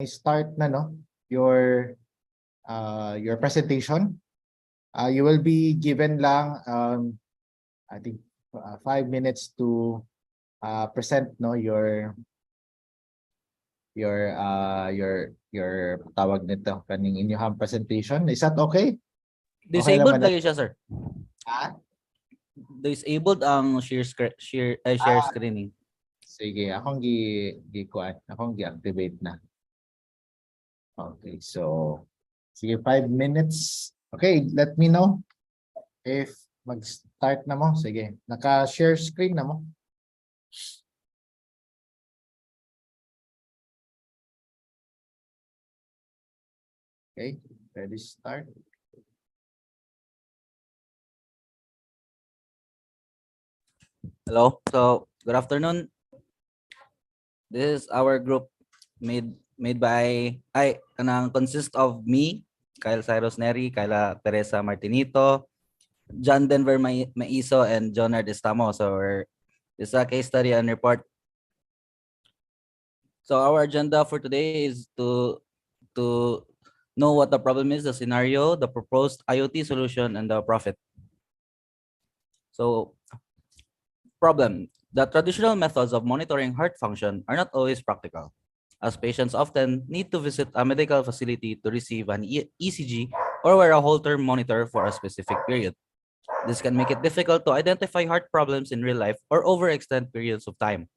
start na no your presentation. You will be given lang I think 5 minutes to present no your tawag nito kaning inyong presentation. Is that okay? Okay Disabled naman lagi siya, sir. Disabled ang share screening. Sige, akong gi-kuan, akong gi-activate na. Okay, so sige 5 minutes. Okay, let me know if mag-start na mo. Sige, naka-share screen na mo. Okay, ready start. Hello. So, good afternoon. This is our group made by consist of me, Kyle Cyrus Neri, Kyla Teresa Martinito, John Denver Maiso, and John Estamo. So this is a case study and report. So our agenda for today is to know what the problem is, the scenario, the proposed IoT solution, and the profit. So problem. The traditional methods of monitoring heart function are not always practical, as patients often need to visit a medical facility to receive an ECG or wear a Holter monitor for a specific period. This can make it difficult to identify heart problems in real life or overextend periods of time.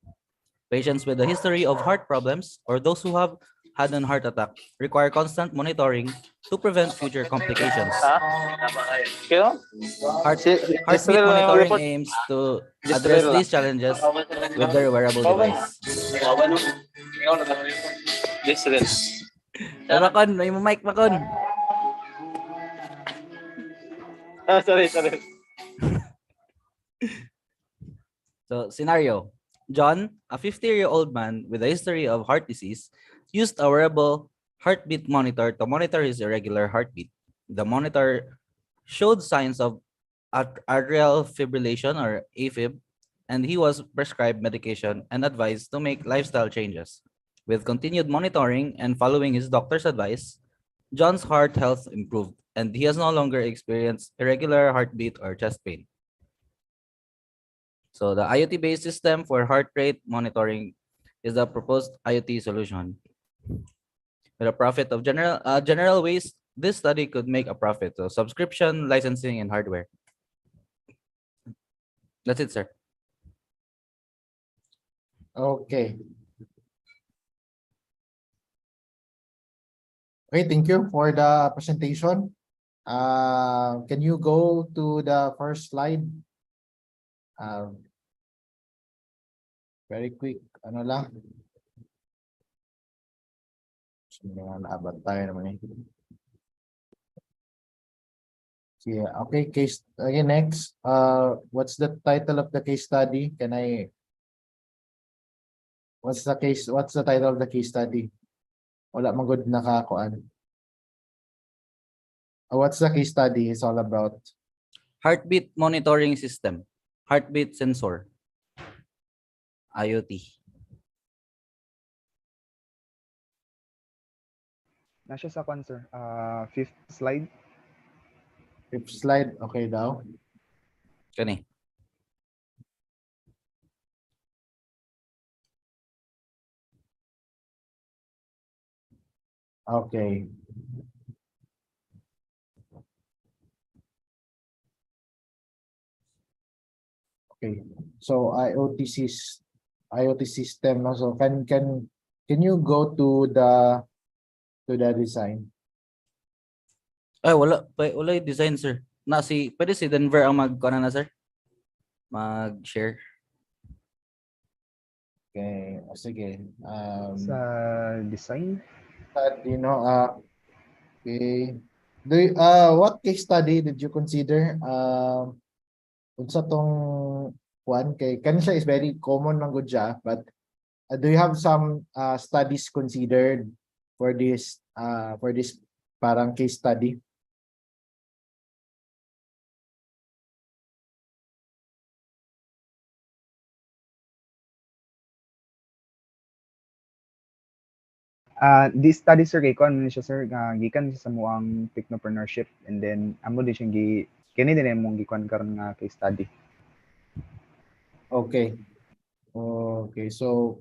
Patients with a history of heart problems or those who have had an heart attack require constant monitoring to prevent future complications. Heartbeat monitoring aims to address these challenges with their wearable device. Makon, may mic Makon. Sorry. So, scenario. John, a 50-year-old man with a history of heart disease, used a wearable heartbeat monitor to monitor his irregular heartbeat. The monitor showed signs of atrial fibrillation or AFib, and he was prescribed medication and advised to make lifestyle changes. With continued monitoring and following his doctor's advice, John's heart health improved, and he has no longer experienced irregular heartbeat or chest pain. So the IoT-based system for heart rate monitoring is the proposed IoT solution. With a profit of general ways, this study could make a profit. So subscription, licensing, and hardware. That's it, sir. Okay. Okay, thank you for the presentation. Can you go to the first slide? Very quick, ano lang. Naabot tayo naman eh. Yeah, okay, case again next. What's the title of the case study? What's the title of the case study? Wala man good nakakuan. What's the case study is all about? Heartbeat monitoring system. Heartbeat sensor. IoT. Nasya sa kwan, sir. Fifth slide. Fifth slide, okay daw. Kani. Okay. Okay. So IoT system, no? So can you go to the design? Ay, wala yung design, sir. Pwede si Denver ang na, sir? Mag-share. Okay, sige. Sa design? You know, okay. What case study did you consider? Unsa tong one kay kanisya is very common man gud siya, but do you have some studies considered for this parang case study? This study sir kay kon man siya sir gikan siya sa muang technopreneurship and then amo din siya kini din imong gikuan karon nga case study. Okay. Okay. So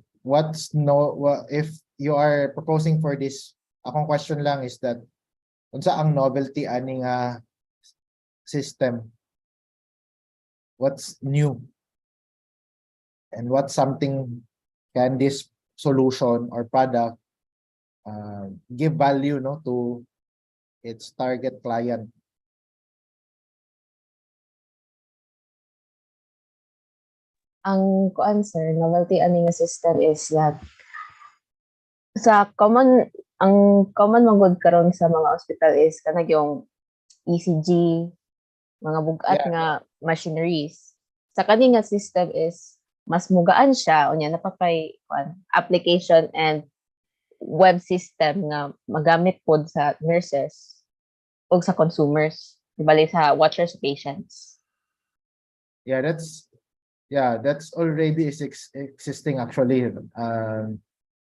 if you are proposing for this, akong question lang is that unsa ang novelty ani nga system? What's new? And what something can this solution or product give value no to its target client? Ang kuan sir, novelty ani nga system is that sa ang common magud karon sa mga hospital is kanang yung ECG, mga bugat Yeah. nga machineries. Sa kani nga system is mas mugaan siya unya napapay kuan application and web system nga magamit pod sa nurses o sa consumers, bali sa watchers patients. Yeah, that's already existing actually.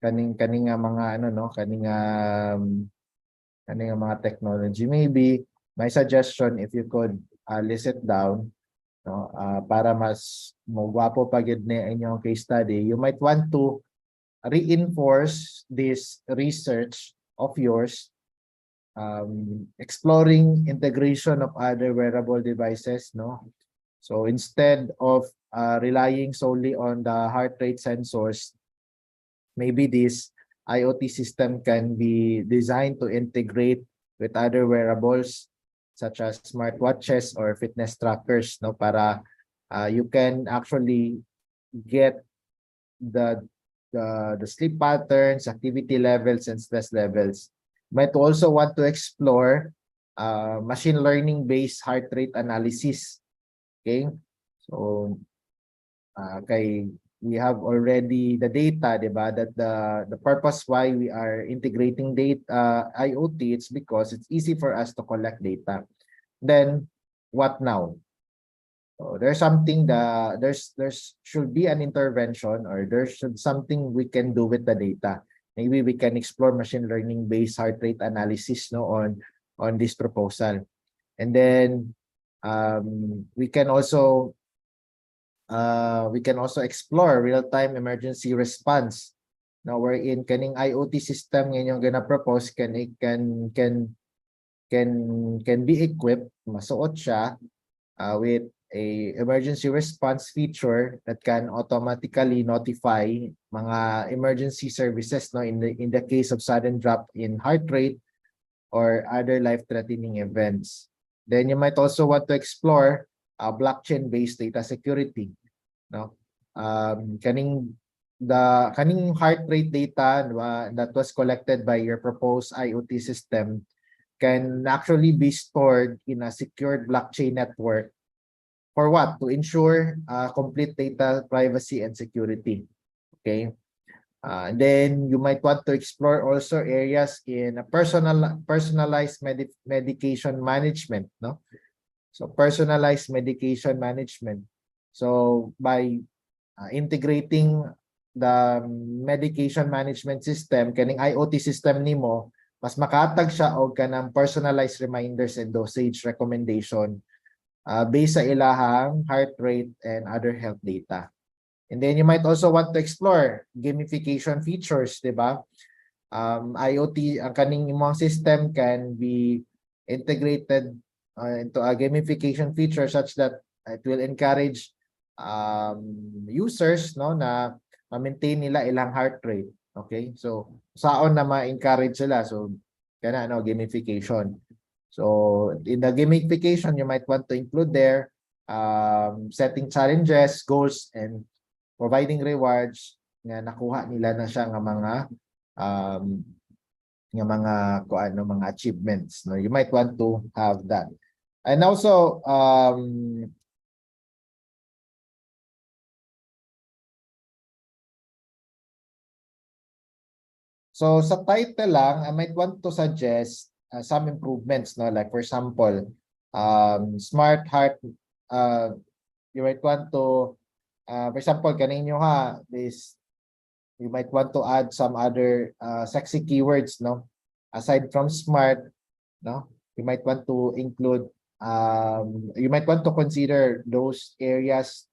Kaning nga mga ano no, kaning nga mga technology. Maybe my suggestion if you could list it down no, para mas magwapo pa gid ni inyong case study, you might want to reinforce this research of yours, exploring integration of other wearable devices, no? So instead of relying solely on the heart rate sensors, maybe this IoT system can be designed to integrate with other wearables such as smartwatches or fitness trackers, no? Para you can actually get the sleep patterns, activity levels, and stress levels. Might also want to explore machine learning based heart rate analysis. Okay, so we have already the data, diba? That the purpose why we are integrating data IoT, it's because it's easy for us to collect data. Then what now? So there's something that there's should be an intervention, or there should something we can do with the data. Maybe we can explore machine learning based heart rate analysis no on this proposal. And then we can also explore real-time emergency response. Now we're in kaning IoT system ngayon yung gonna propose can be equipped, masuot siya with a emergency response feature that can automatically notify mga emergency services no in the case of sudden drop in heart rate or other life-threatening events. Then you might also want to explore blockchain-based data security. No, kaning heart rate data that was collected by your proposed IoT system can actually be stored in a secured blockchain network. For what? To ensure complete data privacy and security. Okay. And then you might want to explore also areas in personalized medication management, no? So personalized medication management. So by integrating the medication management system kaning IoT system nimo, mas makatag siya og kanang personalized reminders and dosage recommendation based sa ilahang heart rate and other health data. And then you might also want to explore gamification features, di ba? IoT, ang kaning imong system can be integrated into a gamification feature such that it will encourage users no na ma-maintain nila ilang heart rate. Okay? So, saon na ma-encourage sila? So, kana no gamification. So, in the gamification, you might want to include there setting challenges, goals, and providing rewards nga nakuha nila na siya nga mga achievements, no? You might want to have that. And also so sa title lang, I might want to suggest some improvements, no? Like for example, smart heart, you might want to for example, kaninyo ha, this You might want to add some other sexy keywords, no? Aside from smart, no? You might want to include, you might want to consider those areas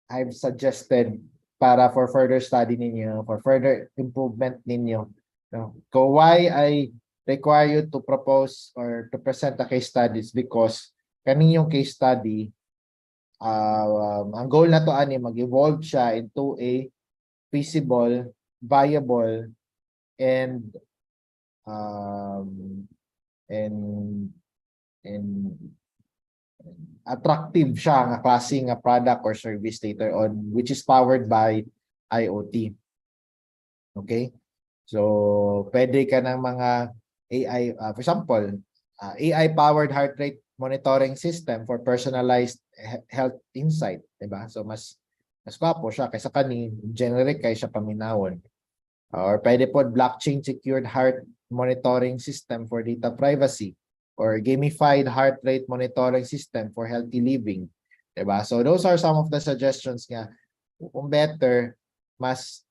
I've suggested para for further study ninyo, for further improvement ninyo. No? So why I require you to propose or to present a case studies because kaninyong case study, ang goal na to ani mag-evolve siya into a feasible, viable, and um, and and attractive siya nga klase nga product or service later on which is powered by IoT. Okay? So, pwede ka ng mga AI, for example, AI-powered heart rate monitoring system for personalized health insight, 'di ba? So mas gwapo siya kaysa kani generic kay siya paminawon. Or pwede po blockchain secured heart monitoring system for data privacy or gamified heart rate monitoring system for healthy living. 'Di ba? So those are some of the suggestions nga kung better mas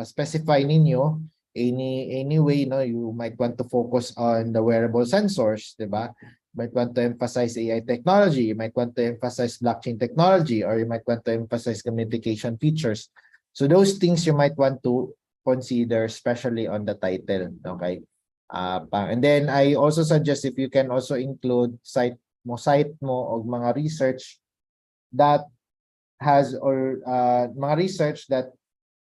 specify ninyo any way, no, you might want to focus on the wearable sensors, 'di ba? Might want to emphasize AI technology, you might want to emphasize blockchain technology, or you might want to emphasize communication features. So those things you might want to consider, especially on the title. Okay. And then I also suggest if you can also include site mo og mga research that has or mga research that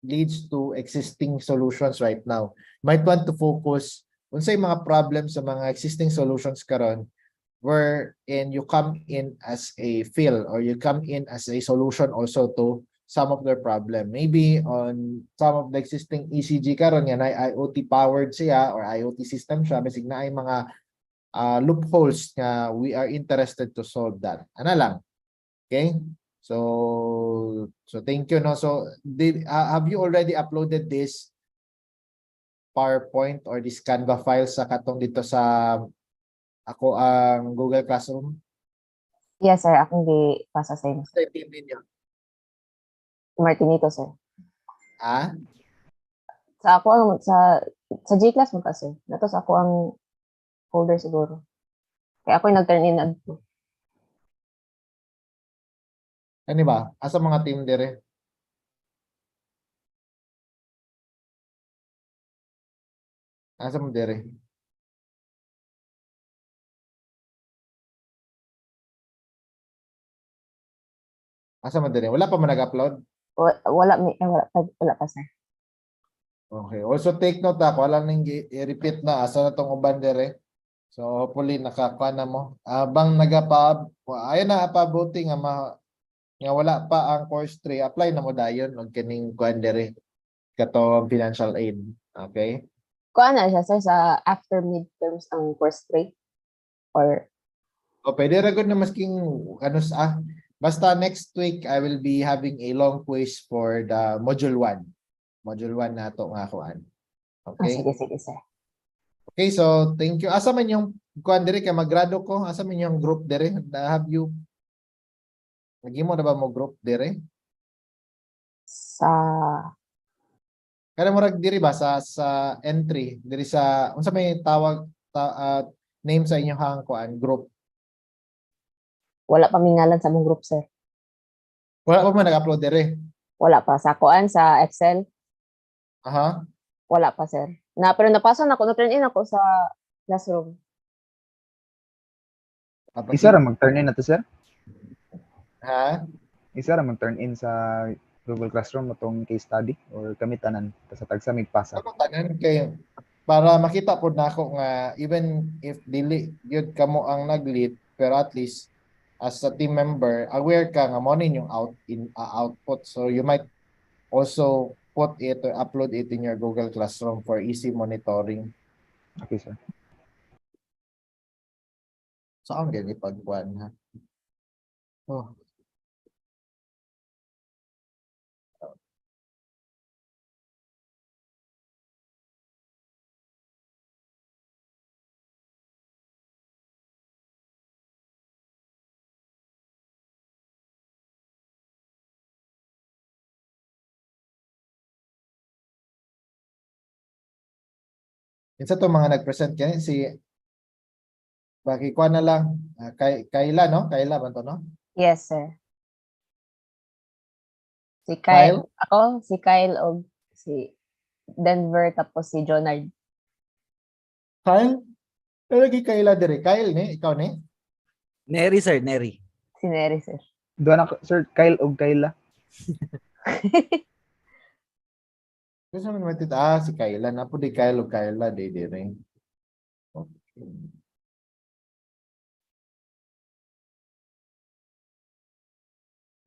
leads to existing solutions right now. Might want to focus unsay mga problems sa mga existing solutions karon wherein you come in as a fill or you come in as a solution also to some of their problem. Maybe on some of the existing ECG karon nga na IoT powered siya or IoT system siya, basig na ay mga loopholes nga we are interested to solve that. Ana lang. Okay? So thank you, no. So have you already uploaded this PowerPoint or this Canva file sa katong dito sa ako ang Google Classroom? Yes, sir. Akong pasa sa inyo. Sa team ninyo. Martinito, sir. Ah? Sa ako ang sa G-class mo kasi. Nato sa ako ang folder siguro. Kaya ako yung nag-turn in adto. Ano ba? Asa mga team dire? Asa mo dire? Asa mo dire? Wala pa man nag-upload? Wala pa, sir. Okay. Also take note ako, alam nang i-repeat na asa na tong uban dire. So hopefully nakakuha na mo. Abang ayun na pabuti nga wala pa ang course 3, apply na mo dayon og kining kuan dire katong financial aid. Okay? Kuha na siya, sir, sa after midterms ang course 3? Or O pwede ra gud na masking ano sa basta next week I will be having a long quiz for the module 1. Module 1 nato nga kuan. Okay? sige, sir. Okay, so thank you. Asa man yung kuan dire kay magrado ko? Asa man yung group dire? Have you nagimo na ba mo group dire? Sa Kada mo rag diri ba sa entry diri sa unsa may tawag name sa inyong hang kuan group? wala pa mingalan sa mong group, sir. Wala pa man nag-upload dire. Wala pa. Sa kuan, sa Excel, Aha. wala pa, sir. Pero napasa na ako, na-turn in ako sa classroom. Isa ra mag-turn in na to, sir? Ha? Isa ra mag-turn in sa Google Classroom atong case study or kami tanan sa tagsa mig pasa. Ako tanan kay para makita pod nako nga even if dili gyud kamo ang nag-lead pero at least as a team member aware ka nga mo yung output, so you might also put it or upload it in your Google Classroom for easy monitoring. Okay, sir. So ang gani pagkuan ha. Oh. Isa to mga nag-present kani si Bakikuan na lang. Kayla, no? Kayla ba to, no? Yes, sir. Si Kyle? ako, si Kyle o si Denver tapos si Jonard. Kyle? Lagi Kayla dire. Kyle ni, ikaw ni? Neri, sir, Neri. Si Neri, sir. Doon ako, Sir Kyle o Kayla. Gusto naman matita, si Kayla. Napo di Kyle o Kayla, di dire. Okay.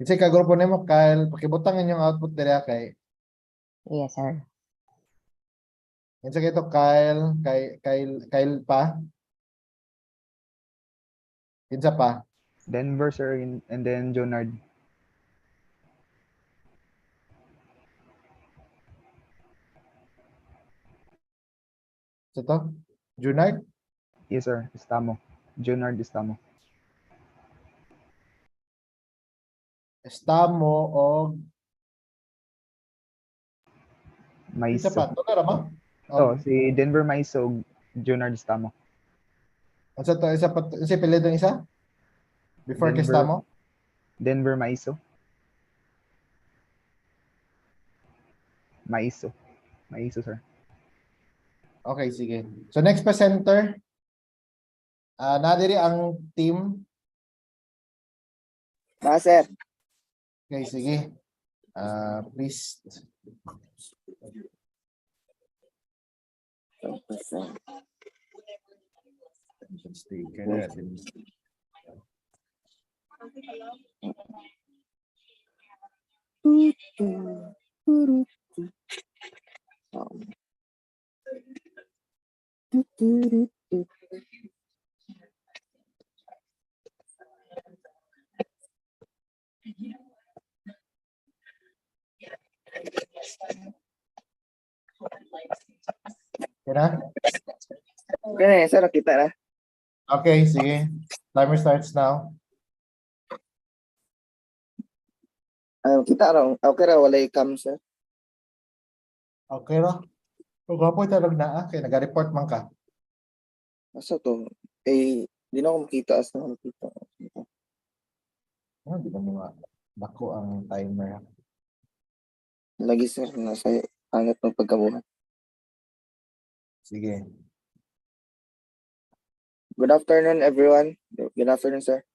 Kasi kagrupo nimo Kyle, pakibutang inyong output dire kay. Yes, sir. Yan sa kito Kyle pa. Kinsa pa. Denver, sir, and then Jonard. Sa to? Junard? Yes, sir. Estamo. Jonard Estamo. Estamo o kinsa Maiso. pa? Tulo ra mo? To, si Denver Maiso, Jonard Estamo. Unsa to isa pa si apelyido ng isa? Before Denver. Estamo? Denver Maiso. Maiso. Maiso, sir. Okay, sige. So next presenter, nadiri ang team. Sir. Okay, sige. Please. Sticker natin. Okay na? Okay na, sir. Kita na. Okay, sige. Timer starts now. Kita raw. Okay raw, walay cam, sir. Okay ra. Kung gwapo talaga na kay nag-report man ka. Asa to? Eh, di na ako makita. Asa na ako makita? Di ba mga bako ang timer. Lagi, sir. Nasa hangat ng pagkabuhat. Sige. Good afternoon, everyone. Good afternoon, sir.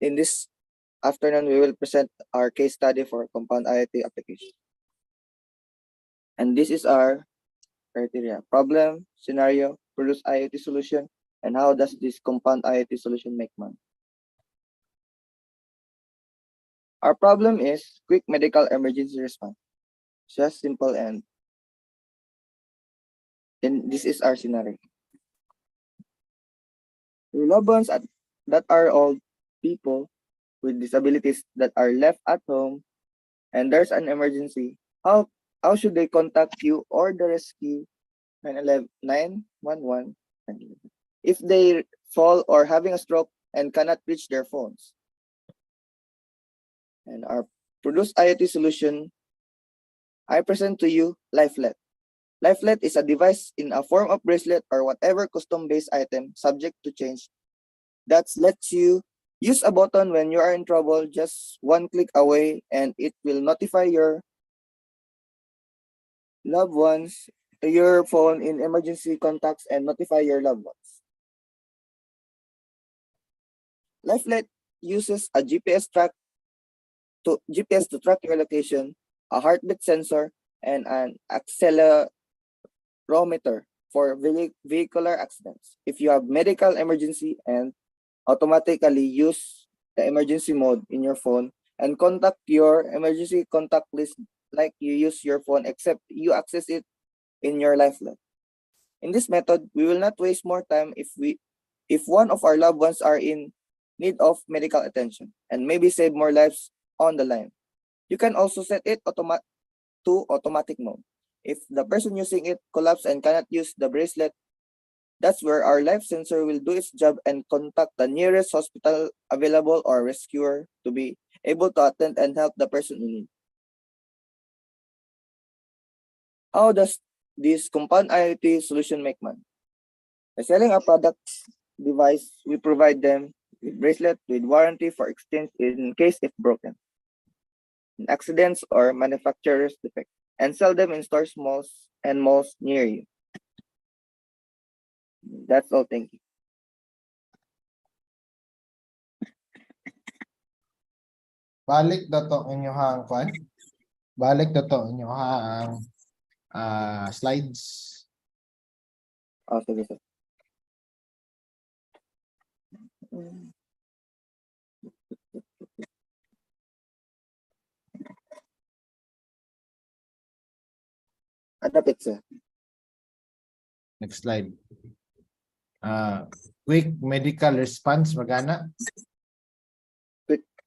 In this afternoon, we will present our case study for compound IoT application. And this is our criteria: problem, scenario, produce IoT solution, and how does this compound IoT solution make money? Our problem is quick medical emergency response. Just simple and this is our scenario. Your loved ones that are old people with disabilities that are left at home and there's an emergency, how should they contact you or the rescue 911 if they fall or having a stroke and cannot reach their phones? And our produced IoT solution, I present to you Lifelet. Lifelet is a device in a form of bracelet or whatever custom-based item subject to change that lets you use a button when you are in trouble, just one click away, and it will notify your loved ones, your phone in emergency contacts, and notify your loved ones. Lifelet uses a GPS to track your location, a heartbeat sensor, and an accelerometer for vehicular accidents. If you have medical emergency, and automatically use the emergency mode in your phone and contact your emergency contact list like you use your phone, except you access it in your Lifelet. In this method, we will not waste more time if one of our loved ones are in need of medical attention and maybe save more lives on the line. You can also set it to automatic mode. If the person using it collapses and cannot use the bracelet, that's where our life sensor will do its job and contact the nearest hospital available or rescuer to be able to attend and help the person in need. How does this compound IoT solution make money. By selling our product device, we provide them with bracelet with warranty for exchange in case if broken, in accidents or manufacturer's defect, and sell them in stores, malls, and malls near you. That's all. Thank you. Balik na to inyong kwan. Balik na to inyong slides. Oh, sige, sir. Adapit, sir. Next slide. Quick medical response, magana.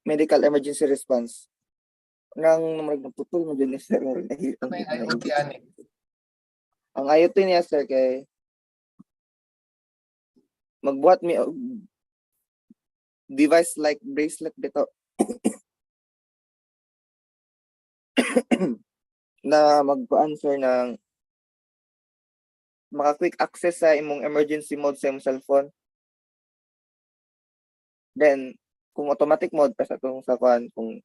Medical emergency response. Nang putol mo din, sir. May IoT ani. Ang IoT niya, sir, kay magbuhat mi og device like bracelet bito na mag-answer ng maka-quick access sa imong emergency mode sa imong cellphone. Then, kung automatic mode pa sa kung sa kwan, kung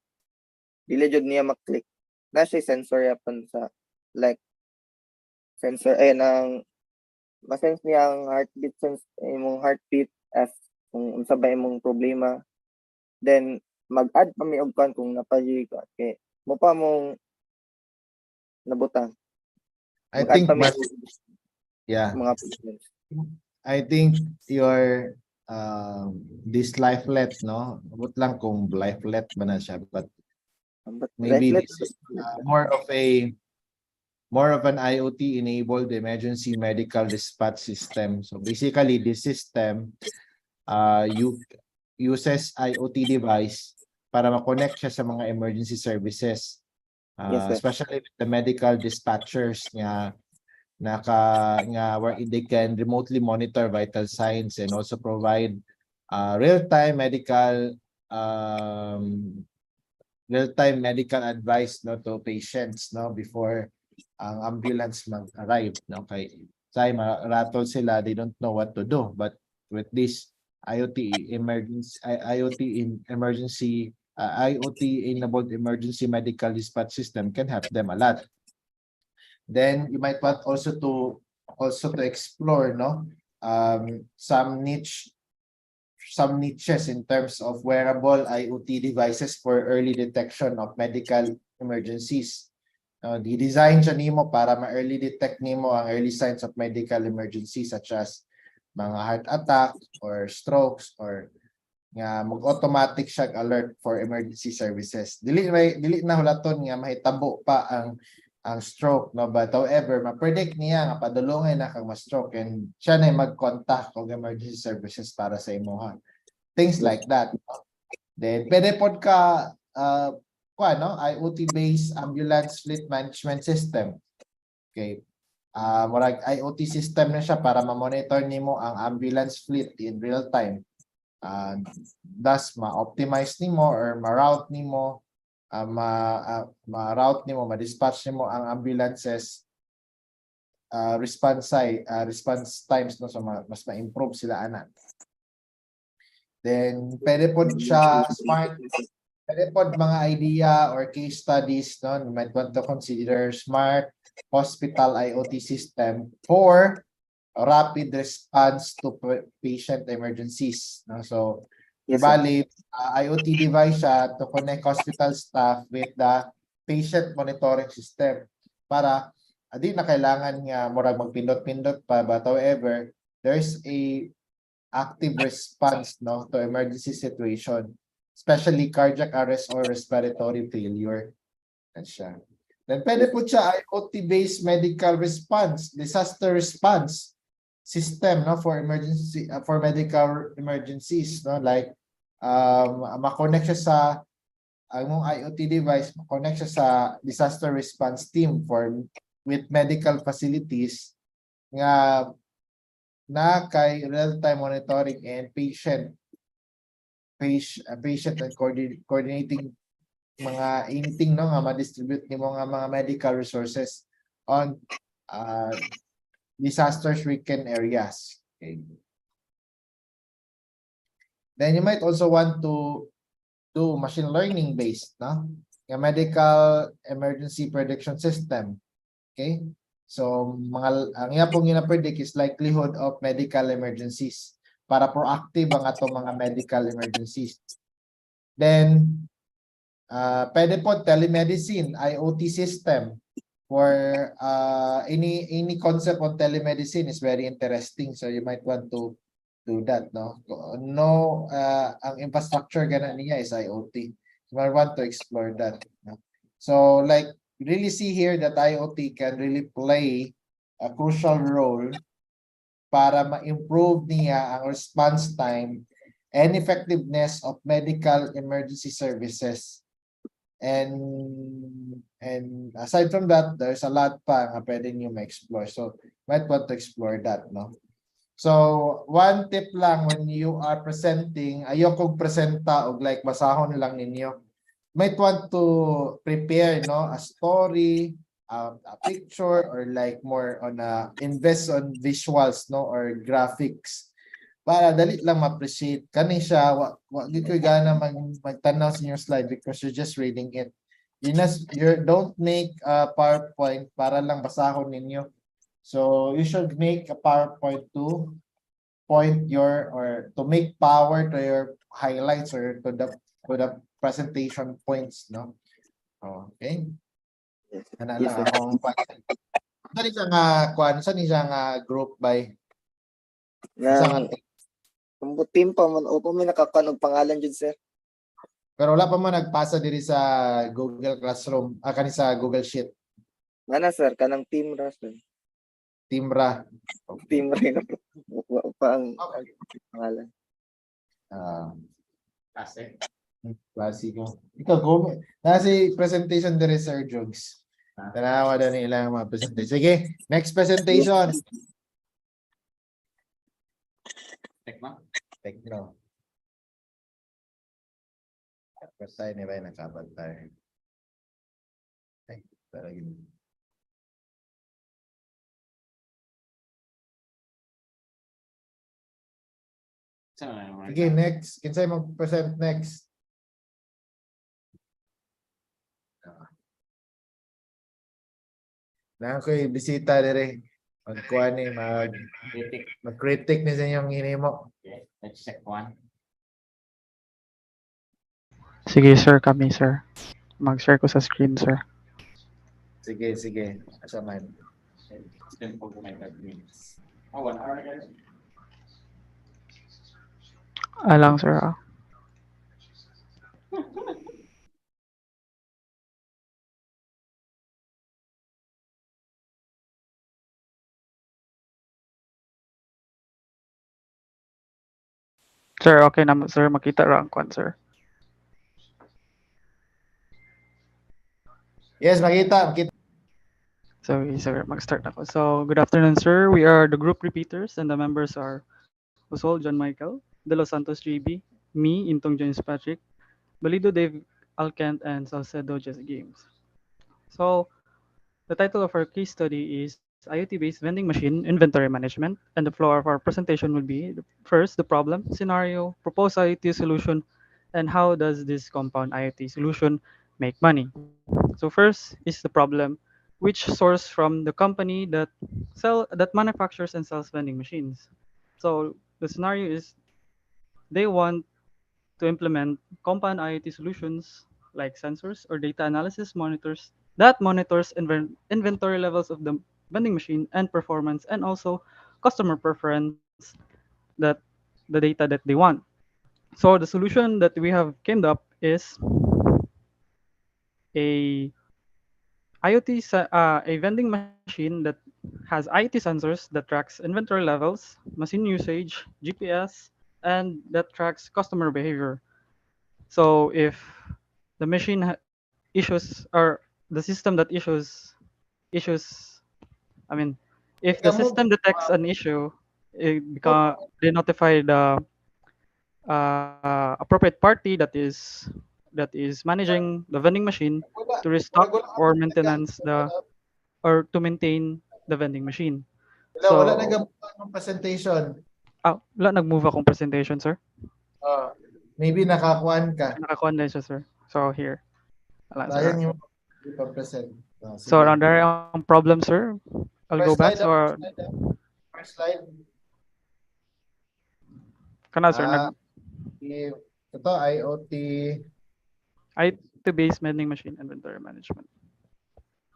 dili jud niya mag-click, na siya sensor yapon sa like sensor ng ma-sense niya ang heartbeat, sense imong heartbeat as kung unsa ba imong problema. Then mag-add pa mi og kwan kung napay ko kay mo pa mong nabutang. I Mag-add think pa mi mas, og yeah. mga problems. I think your this lifelet, no? Abot lang kung lifelet ba na siya, but But maybe reflect this is more of an IoT enabled emergency medical dispatch system. So basically this system uses IoT device para ma-connect siya sa mga emergency services. Yes, sir. Especially with the medical dispatchers nga where they can remotely monitor vital signs and also provide real-time medical advice, no, to patients, no, before ang ambulance mag-arrive, no. Kay maratol sila, they don't know what to do, but with this IoT enabled emergency medical dispatch system can help them a lot. Then you might want also to explore, no, some niches in terms of wearable IoT devices for early detection of medical emergencies. Di-design siya nimo para ma-early detect nimo ang early signs of medical emergencies such as mga heart attack or strokes, or nga mag-automatic siya alert for emergency services. Dili na hulaton nga mahitabo pa ang stroke, no, but however ma-predict niya nga padulongay na kang ma-stroke and siya na mag-contact og emergency services para sa imuha. Things like that. Then pwede pod ka IoT based ambulance fleet management system. Okay. Murag IoT system na siya para ma-monitor nimo ang ambulance fleet in real time. Thus ma-optimize nimo or ma-route nimo ma-dispatch nimo ang ambulances response times, no, so mas ma-improve sila ana. Then pwede po siya pwede po mga idea or case studies, no, you might want to consider smart hospital IoT system for rapid response to patient emergencies, no. So Yes, sir. bali, IoT device siya to connect hospital staff with the patient monitoring system para di na kailangan nga murag magpindot-pindot pa, but however there's a active response, no, to emergency situation, especially cardiac arrest or respiratory failure. Yan siya. Then pwede po siya IoT based medical response, disaster response system, no, for medical emergencies, no, like ma-connect siya sa ang IoT device, ma-connect siya sa disaster response team with medical facilities nga na kay real-time monitoring and patient and coordinating mga anything, no, nga ma-distribute nimo nga mga medical resources on disaster-stricken areas. Okay. Then you might also want to do machine learning based, no? Yung medical emergency prediction system. Okay? So, ang iya pong gina-predict is likelihood of medical emergencies para proactive ang atong mga medical emergencies. Then, pwede po telemedicine, IoT system for any concept on telemedicine is very interesting. So, you might want to do that, no? No, ang infrastructure ganun niya is IoT. You might want to explore that. No? So, like, really see here that IoT can really play a crucial role para ma-improve niya ang response time and effectiveness of medical emergency services. And aside from that, there's a lot pa nga pwede nyo ma-explore. So, might want to explore that, no? So, one tip lang when you are presenting, ayokong presenta o like basahon lang ninyo. Might want to prepare, no, a story, a picture, or like more on invest on visuals, no, or graphics para dali lang ma-appreciate kani siya wa gid ko gana magtanaw sa inyong slide because you're just reading it. You don't make a PowerPoint para lang basahon ninyo. So you should make a PowerPoint to point your or to make power to your highlights or to the presentation points, no? Okay. Yes. Ana Yes, lang sir. akong Saan siya nga kwan? Saan siya nga group by? Saan Nang team pa man o may nakakanog pangalan jud sir. Pero wala pa man nagpasa diri sa Google Classroom, kani sa Google Sheet, Ngana sir kanang team ra sir. Team Ra. Team ra na wa pa ang Okay. pangalan. Klase. Klasiko. Ikaw, nasi presentation diri Sir Jogs. Tanawa na nila ang mga presentation. Sige, next presentation. Tekno. First time ni ba yung nakabantay? Ay, talagang. Sige, next. Kinsay mag-present next? Na ako'y bisita dire. Magkuha ni mag-critic ni sa inyong hinimo. Let's check one. Sige sir, kami sir. Mag-share ko sa screen sir. Sige, sige. Asa man. It's been 45 minutes. Oh, 1 hour guys. Alang sir ah. Sir, okay na sir, makita ra ang kwan sir. Yes, makita. So, okay, sir, mag-start ako. So, good afternoon, sir. We are the group repeaters, and the members are Usol John Michael, De Los Santos JB, me, Intong James Patrick, Balido Dave Alcant, and Salcedo Jesse Games. So, the title of our case study is IoT-based vending machine inventory management, and the flow of our presentation will be first the problem, scenario, proposed IoT solution, and how does this compound IoT solution make money. So first is the problem, which source from the company that manufactures and sells vending machines. So the scenario is they want to implement compound IoT solutions like sensors or data analysis monitors that monitors inventory levels of the vending machine and performance and also customer preference that the data that they want. So the solution that we have came up is a a vending machine that has IoT sensors that tracks inventory levels, machine usage, GPS, and that tracks customer behavior. So if the machine issues or the system that issues, I mean, if the system detects an issue, they notify the appropriate party that is managing the vending machine to restock or maintenance the or to maintain the vending machine. Wala So, nagabutan ng presentation. wala nag-move akong presentation, sir. Maybe nakakuan ka. Nakakuha na siya, sir. So, here. Wala, sir. Sayang yung ipa-present. So, Sige. there ang problem, sir. I'll go First back. slide, So, first slide. kana, sir, Ito, IoT. IT-based vending machine inventory management.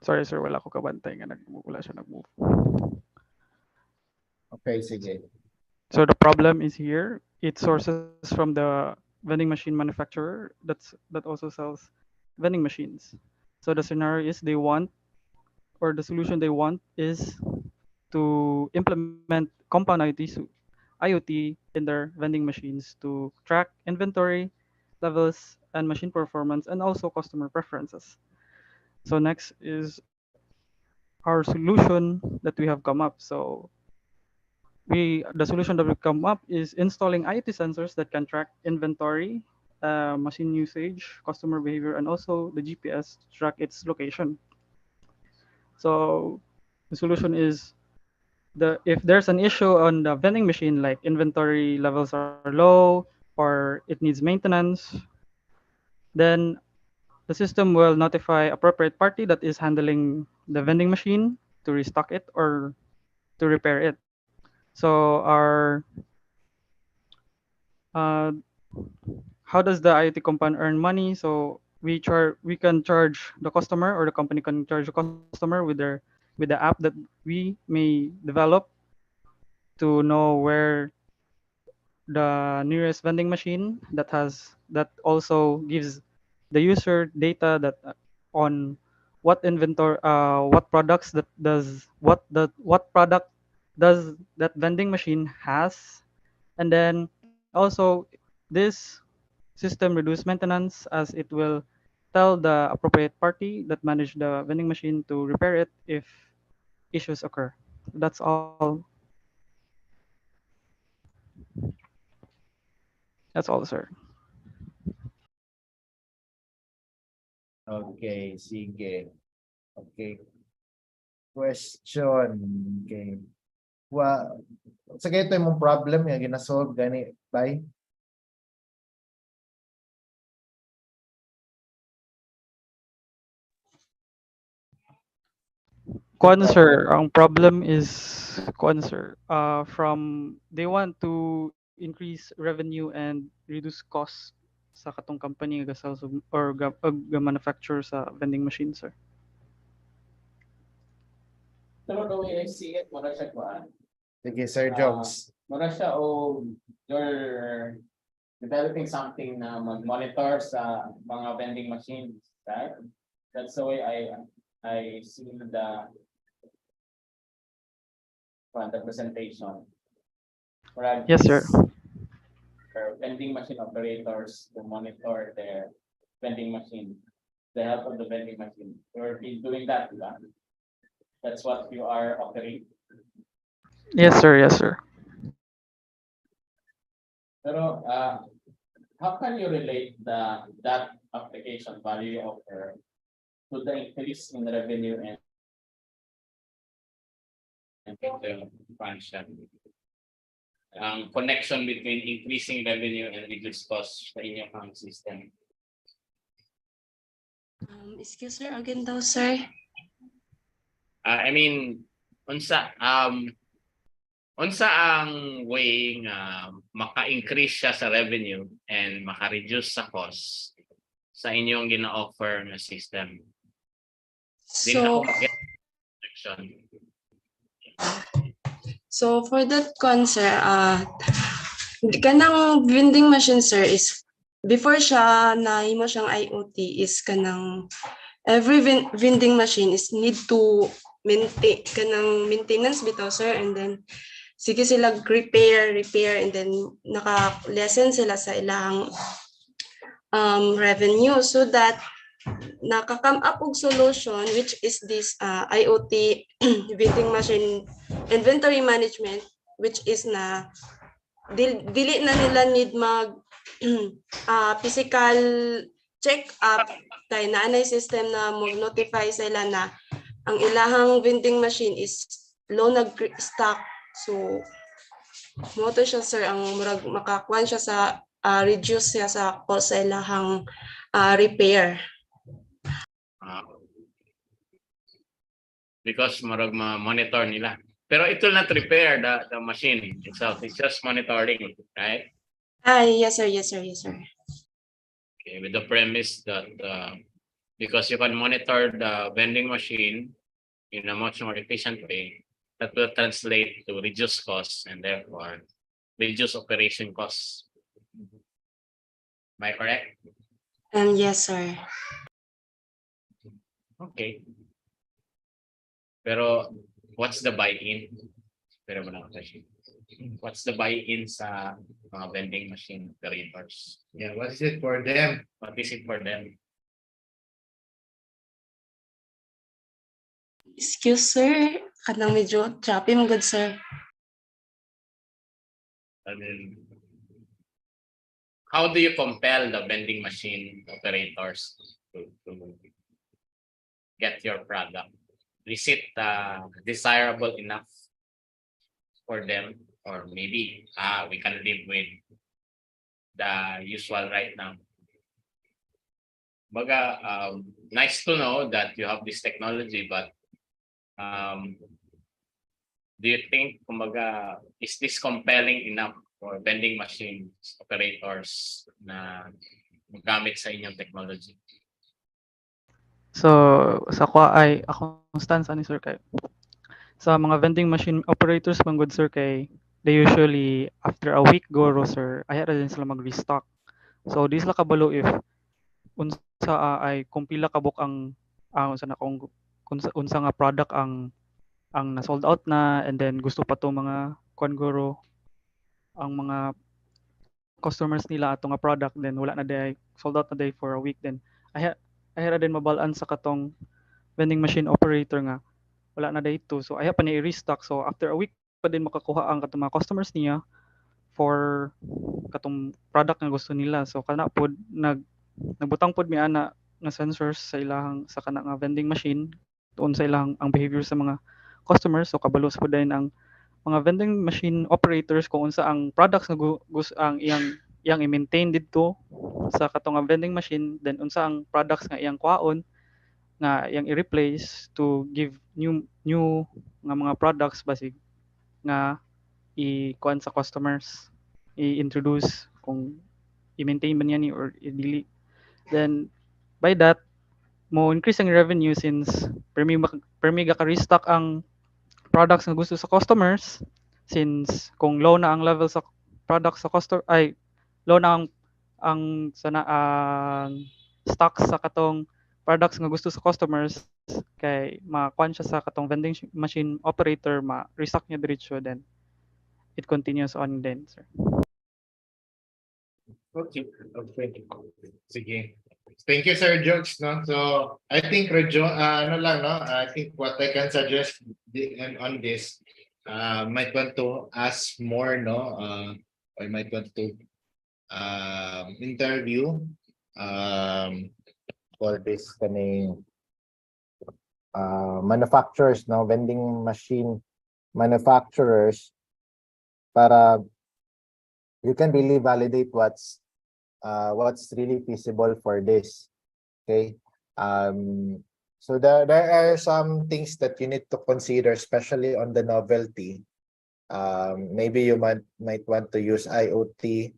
Sorry, sir. Wala ko kabantay nga wala siya nag-move. Okay, sige. So the problem is here. It sources from the vending machine manufacturer that also sells vending machines. So the scenario is the solution they want is to implement compound IoT in their vending machines to track inventory levels and machine performance and also customer preferences. So next is our solution that we have come up. So the solution that we come up is installing IoT sensors that can track inventory, machine usage, customer behavior, and also the GPS to track its location. So the solution is if there's an issue on the vending machine, like inventory levels are low or it needs maintenance, then the system will notify appropriate party that is handling the vending machine to restock it or to repair it. So uh, how does the IoT compound earn money? So we can charge the customer or the company can charge the customer with the app that we may develop to know where the nearest vending machine that also gives the user data that on what products that does what product does that vending machine has, and then also this system reduce maintenance as it will tell the appropriate party that manage the vending machine to repair it if issues occur. That's all. That's all, sir. Okay, sige. Okay. Question. Okay. Sige, ito yung problem yung ginasolve gani. Bye. Kuan sir, ang problem is kuan sir. From they want to increase revenue and reduce costs sa katong company nga sales or manufacture sa vending machine, sir. Pero the way I see it, mura siya kuan. Sige, Sir Jogs. Mura siya you're developing something na mag-monitor sa mga vending machines, right? That's the way I see the presentation. Yes, sir. Vending machine operators to monitor their vending machine, the health of the vending machine. You're doing that, diba? That's what you are offering. Yes, sir. Yes, sir. Pero how can you relate that application value you offer to the increase in revenue and the function? Connection between increasing revenue and reduced costs sa inyong system. Excuse sir, again daw sir. I mean, unsa ang way nga maka-increase siya sa revenue and maka-reduce sa cost sa inyong gina-offer na system? So for that concern, kanang vending machine sir is before siya na himo siyang IoT is kanang every vending machine is need to maintain kanang maintenance bitaw sir, and then sige sila repair and then naka-lessen sila sa ilang revenue, so that naka-come up og solution which is this IoT vending machine inventory management, which is na dili na nila need mag physical check up kay naanay system na mag-notify sila na ang ilahang vending machine is low nag-stock. So, mo to siya sir ang murag makakuan siya sa reduce siya sa cost sa ilahang repair. Because marag ma-monitor nila. Pero it will not repair the machine itself. It's just monitoring, right? Yes sir, yes sir, yes sir. Okay, with the premise that because you can monitor the vending machine in a much more efficient way, that will translate to reduce costs and therefore reduce operation costs. Am I correct? Yes sir. Okay. Pero what's the buy-in? Pero wala ko question. What's the buy-in sa mga vending machine operators? Yeah, what is it for them? What is it for them? Excuse sir, kanang medyo choppy mo good sir. And then, how do you compel the vending machine operators to get your product? Is it desirable enough for them, or maybe we can live with the usual right now? Baga, nice to know that you have this technology, but do you think, kumbaga, is this compelling enough for vending machine operators na magamit sa inyong technology? So, sa kwa ay akong stance ani sir kay sa mga vending machine operators man good sir kay they usually after a week goro sir ay ra din sila mag-restock. So di sila kabalo if unsa ay kung pila kabuk ang unsa na kung unsa nga product ang na sold out na and then gusto pa to mga kuan guro ang mga customers nila ato nga product then wala na day sold out na day for a week then ay ra din mabalaan sa katong vending machine operator nga wala na dayto so ayaw pa niya i-restock so after a week pa din makakuha ang katong mga customers niya for katong product nga gusto nila so kana pod nagbutang pod mi ana nga sensors sa ilahang sa kana nga vending machine tuon sa ilahang ang behavior sa mga customers so kabalos pod din ang mga vending machine operators kung unsa ang products nga ang iyang i-maintain didto sa katong nga vending machine then unsa ang products nga iyang kwaon nga yang i-replace to give new nga mga products basig nga i-kuan sa customers i-introduce kung i-maintain ba niya ni or i-delete then by that mo increase ang revenue since permi ka restock ang products nga gusto sa customers since kung low na ang level sa products sa customer ay low na ang sana ang stocks sa katong products nga gusto sa customers kay makuan siya sa katong vending machine operator ma-restock niya diretso then it continues on then sir. Okay. Sige. Thank you, Sir Jokes, no? So, I think, ano lang, no? I think what I can suggest on this, might want to ask more, no? I might want to interview for this manufacturers, no? Vending machine manufacturers para you can really validate what's really feasible for this. Okay. So there are some things that you need to consider, especially on the novelty. Maybe you might want to use IoT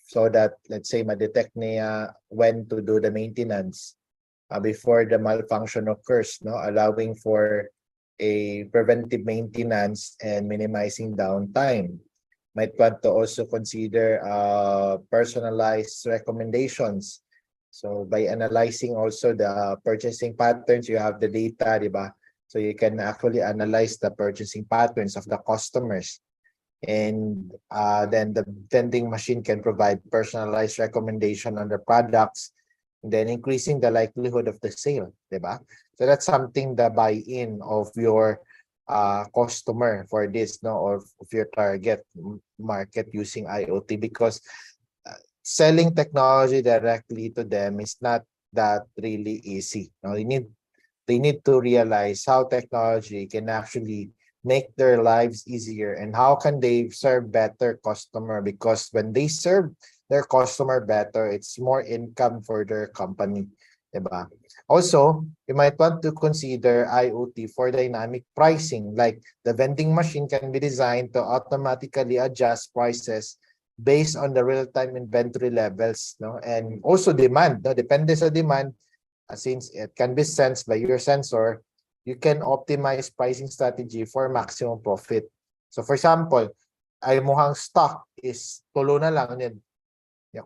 so that, let's say, ma-detect niya when to do the maintenance before the malfunction occurs, no? Allowing for a preventive maintenance and minimizing downtime. Might want to also consider personalized recommendations. So by analyzing also the purchasing patterns, you have the data, diba? So you can actually analyze the purchasing patterns of the customers. And then the vending machine can provide personalized recommendation on the products, and then increasing the likelihood of the sale, diba? So that's something, the buy-in of your customer for this, no, or of your target market using IoT, because selling technology directly to them is not that really easy. Now you need they need to realize how technology can actually make their lives easier and how can they serve better customer, because when they serve their customer better, it's more income for their company, diba? Also, you might want to consider IoT for dynamic pricing, like the vending machine can be designed to automatically adjust prices based on the real-time inventory levels, no? And also demand, no? Depende sa demand, since it can be sensed by your sensor, you can optimize pricing strategy for maximum profit. So for example, ay muhang stock is tulo na lang yun.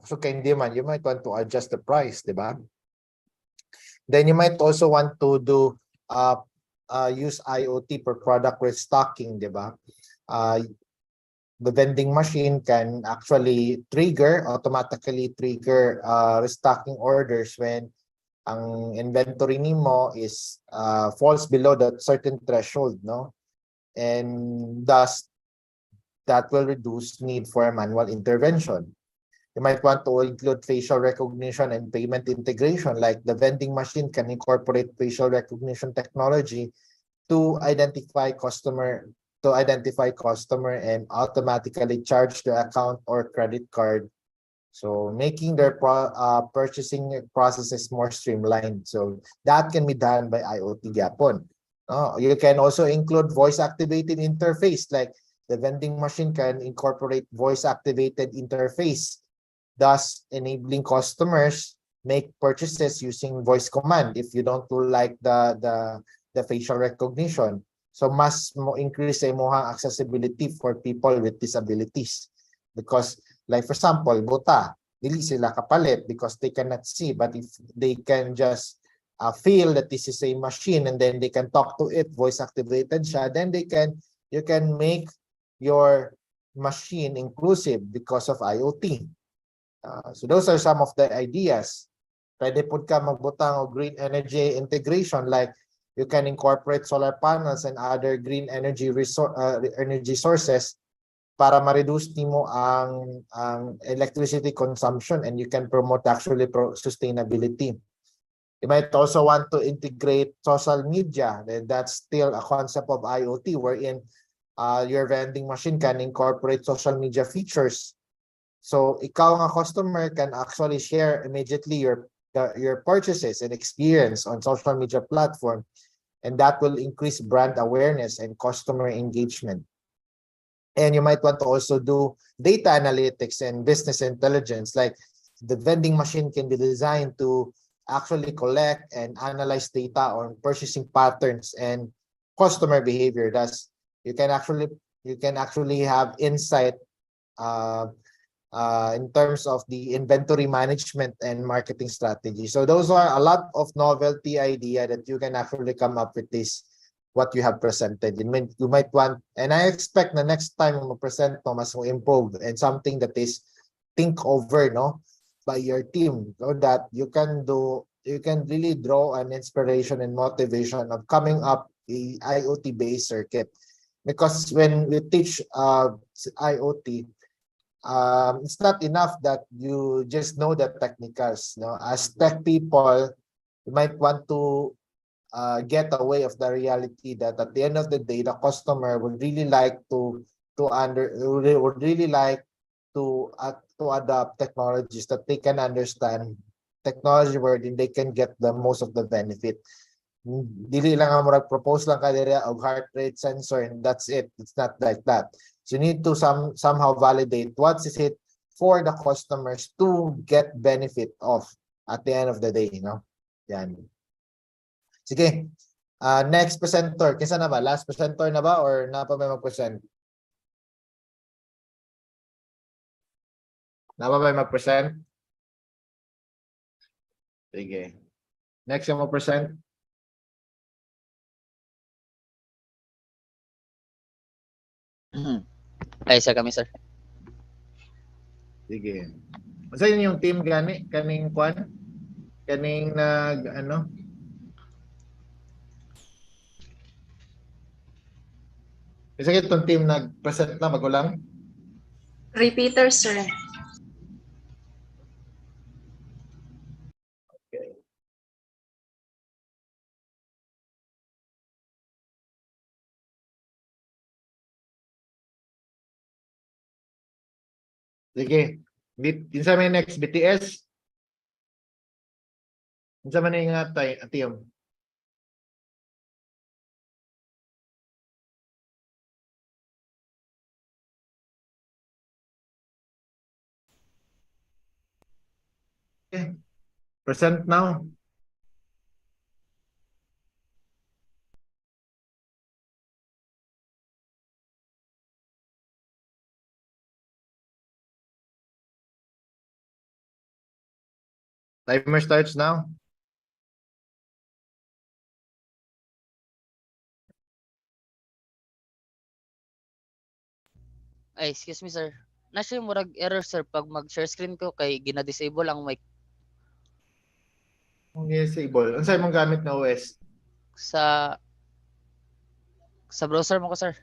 So kay demand, you might want to adjust the price, di ba? Then you might also want to do use IoT for product restocking, di ba? The vending machine can actually automatically trigger restocking orders when ang inventory nimo is falls below that certain threshold, no? And thus that will reduce need for manual intervention. You might want to include facial recognition and payment integration, like the vending machine can incorporate facial recognition technology to identify customer and automatically charge the account or credit card. So making their purchasing processes more streamlined. So that can be done by IoT Gapon. You can also include voice-activated interface, like the vending machine can incorporate voice-activated interface, thus enabling customers make purchases using voice command if you don't like the facial recognition. So mas mo increase sa imong accessibility for people with disabilities, because like for example, buta, dili sila kapalit because they cannot see, but if they can just feel that this is a machine and then they can talk to it, voice activated siya, then you can make your machine inclusive because of IoT. So those are some of the ideas. Pwede po ka magbutang o green energy integration, like you can incorporate solar panels and other green energy sources para ma-reduce nimo ang electricity consumption, and you can promote actually sustainability. You might also want to integrate social media. That's still a concept of IoT wherein your vending machine can incorporate social media features. So ikaw nga customer can actually share immediately your purchases and experience on social media platform, and that will increase brand awareness and customer engagement. And you might want to also do data analytics and business intelligence, like the vending machine can be designed to actually collect and analyze data on purchasing patterns and customer behavior. Thus, you can actually have insight in terms of the inventory management and marketing strategy. So those are a lot of novelty idea that you can actually come up with this, what you have presented. You might want, and I expect the next time mo present mo mas mo improve and something that is think over, no, by your team, so that you can really draw an inspiration and motivation of coming up a IoT based circuit. Because when we teach IoT, it's not enough that you just know the technicals. No, as tech people, you might want to get away of the reality that at the end of the day, the customer would really like to adopt technologies that they can understand, technology wherein they can get the most of the benefit. Dili lang ang propose lang kadira og heart rate sensor and that's it. It's not like that. So you need to somehow validate what is it for the customers to get benefit of at the end of the day, you know. Yan. Sige. Next presenter. Kinsa na ba? Last presenter na ba or na pa may mag-present? Na pa may mag-present? Sige. Next yung mag-present. Ay, isa kami, sir. Sige. Masa yun yung team gani? Kaning kwan? Kaning nag, ano? Isa itong team nag-present na magulang? Repeater, sir. Sige. Kinsa may next BTS? Kinsa man nga tay atiyom? Okay. Present now. Timer starts now. Ay, excuse me sir. Nasa yung murag error sir pag mag-share screen ko kay gina-disable ang mic Kung disable, unsay mong gamit na OS? sa browser mo ko sir.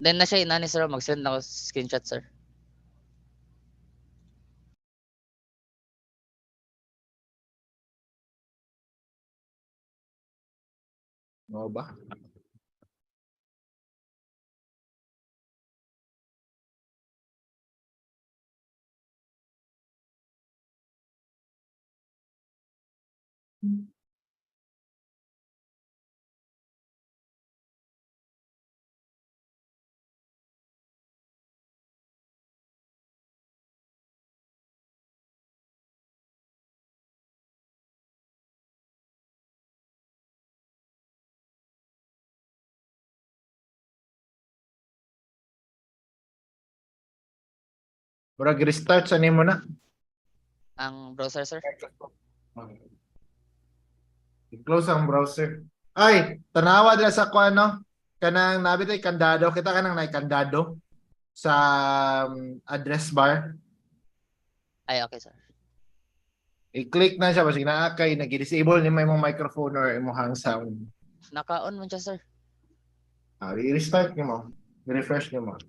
Then na siya inani sir mag-send ako screenshot sir. Ano ba? Murag restart sa nimo na. Ang browser sir. I-close ang browser. Ay, tanawa dira sa kuan no. Kanang nabitay kandado, kita kanang nay kandado sa address bar. Ay okay sir. I-click na siya basig naa kay nag-disable ni may imong microphone or imong sound. Naka-on man siya sir. I-restart nimo. I-refresh nimo.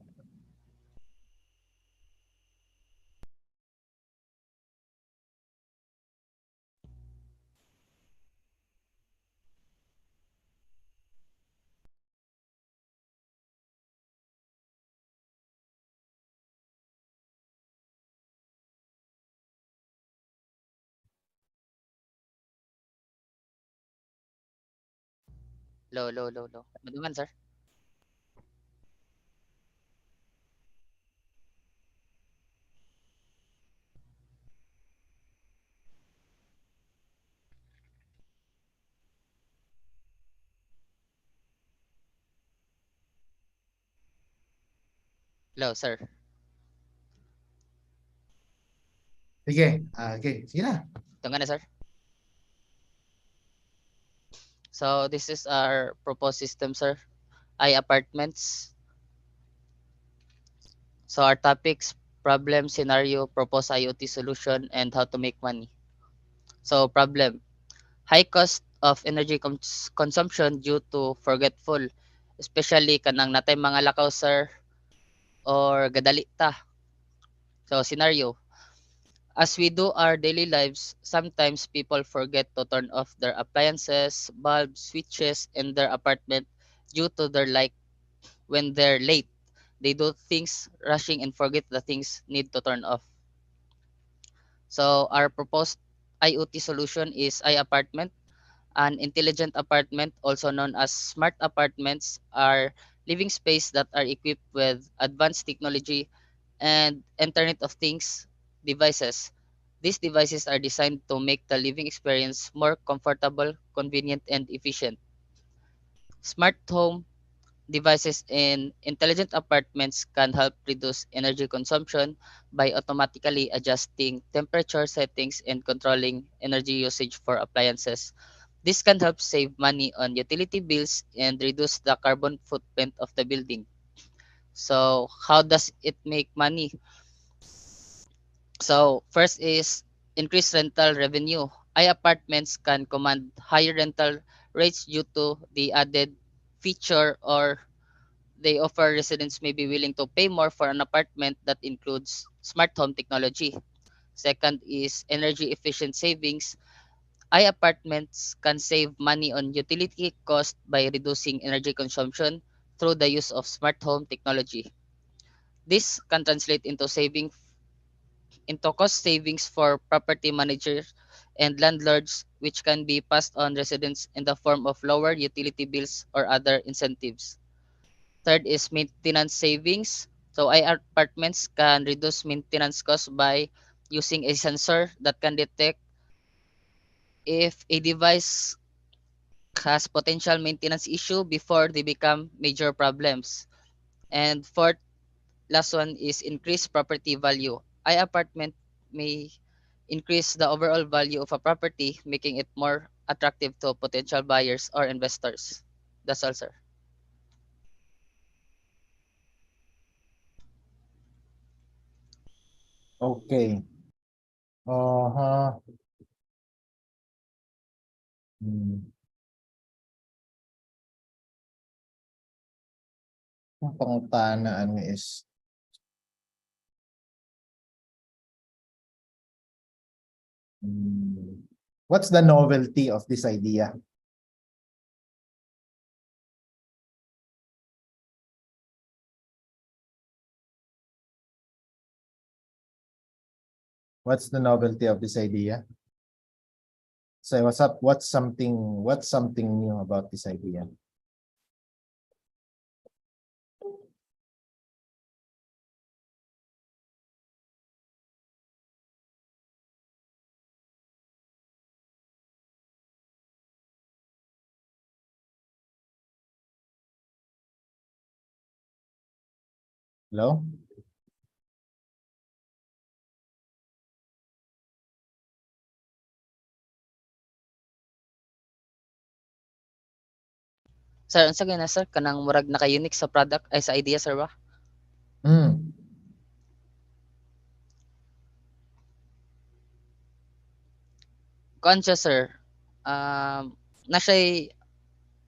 Low. Maduman sir. Low sir. Sige. Okay, sige na. Tunga na sir. So this is our proposed system sir. I apartments. So our topics problem scenario proposed IoT solution and how to make money. So problem high cost of energy consumption due to forgetful especially kanang natay mga lakaw sir or gadali ta. So scenario as we do our daily lives, sometimes people forget to turn off their appliances, bulbs, switches in their apartment due to their like when they're late. They do things rushing and forget the things need to turn off. So our proposed IoT solution is iApartment. An intelligent apartment, also known as smart apartments, are living space that are equipped with advanced technology and Internet of Things devices. These devices are designed to make the living experience more comfortable, convenient, and efficient. Smart home devices in intelligent apartments can help reduce energy consumption by automatically adjusting temperature settings and controlling energy usage for appliances. This can help save money on utility bills and reduce the carbon footprint of the building. So, how does it make money? So, first is increased rental revenue. Apartments can command higher rental rates due to the added feature or they offer residents may be willing to pay more for an apartment that includes smart home technology. Second is energy efficient savings. Apartments can save money on utility cost by reducing energy consumption through the use of smart home technology. This can translate into cost savings for property managers and landlords, which can be passed on residents in the form of lower utility bills or other incentives. Third is maintenance savings. So apartments can reduce maintenance costs by using a sensor that can detect if a device has potential maintenance issue before they become major problems. And fourth, last one is increase property value. Apartment may increase the overall value of a property, making it more attractive to potential buyers or investors. That's all, sir. Okay. Uh-huh. Hmm. Ang pangutanaan is what's the novelty of this idea? What's the novelty of this idea? So what's up? What's something new about this idea? Hello? Sir, unsa gina sir kanang murag naka-unique sa product ay sa idea sir ba? Hmm. Kuan siya sir. Na siya'y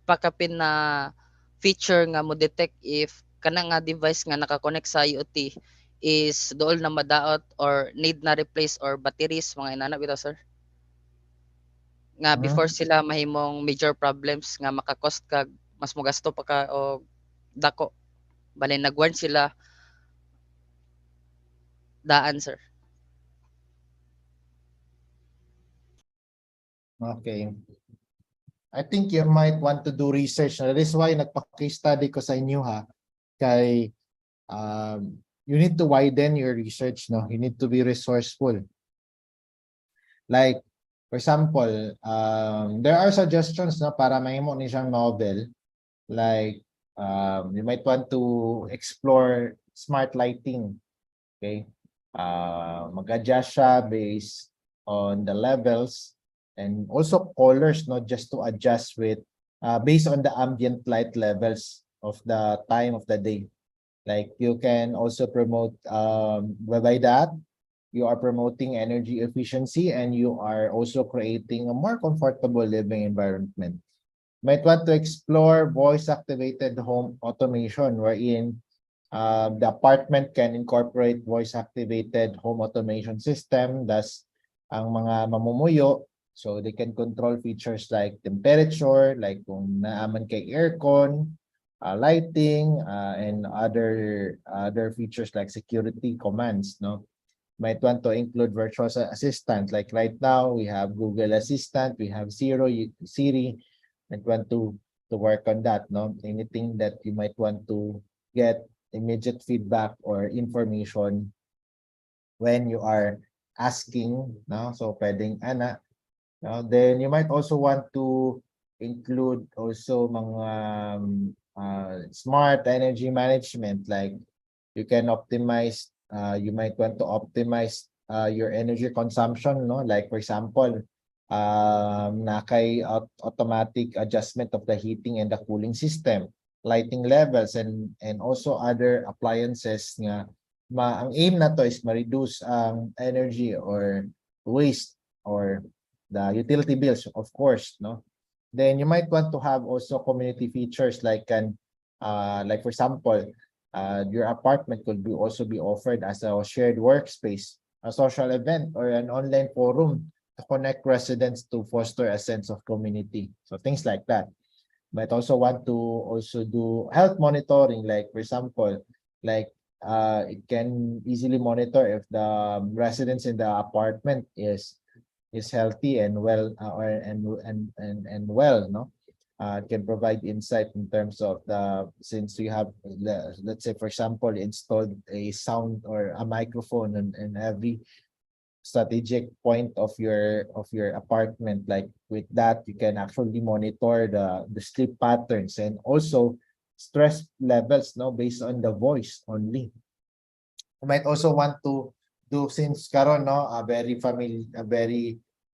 pakapin na feature nga mo detect if kana nga device nga naka-connect sa IoT is dool na madaot or need na replace or batteries mga inana bitaw sir. Nga before Hmm. sila mahimong major problems nga maka-cost kag mas mogasto pa ka og dako. Bali nag-warn sila daan sir. Okay. I think you might want to do research. That is why nagpa-case study ko sa inyo ha. Kay you need to widen your research, no? You need to be resourceful. Like, for example, there are suggestions na para mahimo ni siyang novel. Like, you might want to explore smart lighting. Okay? Mag-adjust siya based on the levels and also colors, not just to adjust with based on the ambient light levels of the time of the day. Like you can also promote by that you are promoting energy efficiency and you are also creating a more comfortable living environment. Might want to explore voice activated home automation wherein the apartment can incorporate voice activated home automation system. Thus, ang mga mamumuyo, so they can control features like temperature, like kung naaman kay aircon, lighting, and other features like security commands, no? Might want to include virtual assistant. Like right now, we have Google Assistant, we have Siri. Might want to work on that, no? Anything that you might want to get immediate feedback or information when you are asking, no? So pwedeng ana. Then you might also want to include also mga smart energy management, like you can optimize, you might want to optimize your energy consumption, no? Like for example, na kay automatic adjustment of the heating and the cooling system, lighting levels, and also other appliances nga ang aim na to is ma-reduce ang energy or waste or the utility bills, of course, no? Then you might want to have also community features like for example, your apartment could be also be offered as a shared workspace, a social event, or an online forum to connect residents to foster a sense of community. So things like that. Might also want to also do health monitoring, like for example, like it can easily monitor if the residents in the apartment is healthy and well, and well, no. It can provide insight in terms of since you have, let's say for example, installed a sound or a microphone in every strategic point of your apartment. Like with that, you can actually monitor the sleep patterns and also stress levels, no, based on the voice only. You might also want to do, since karon, no, a very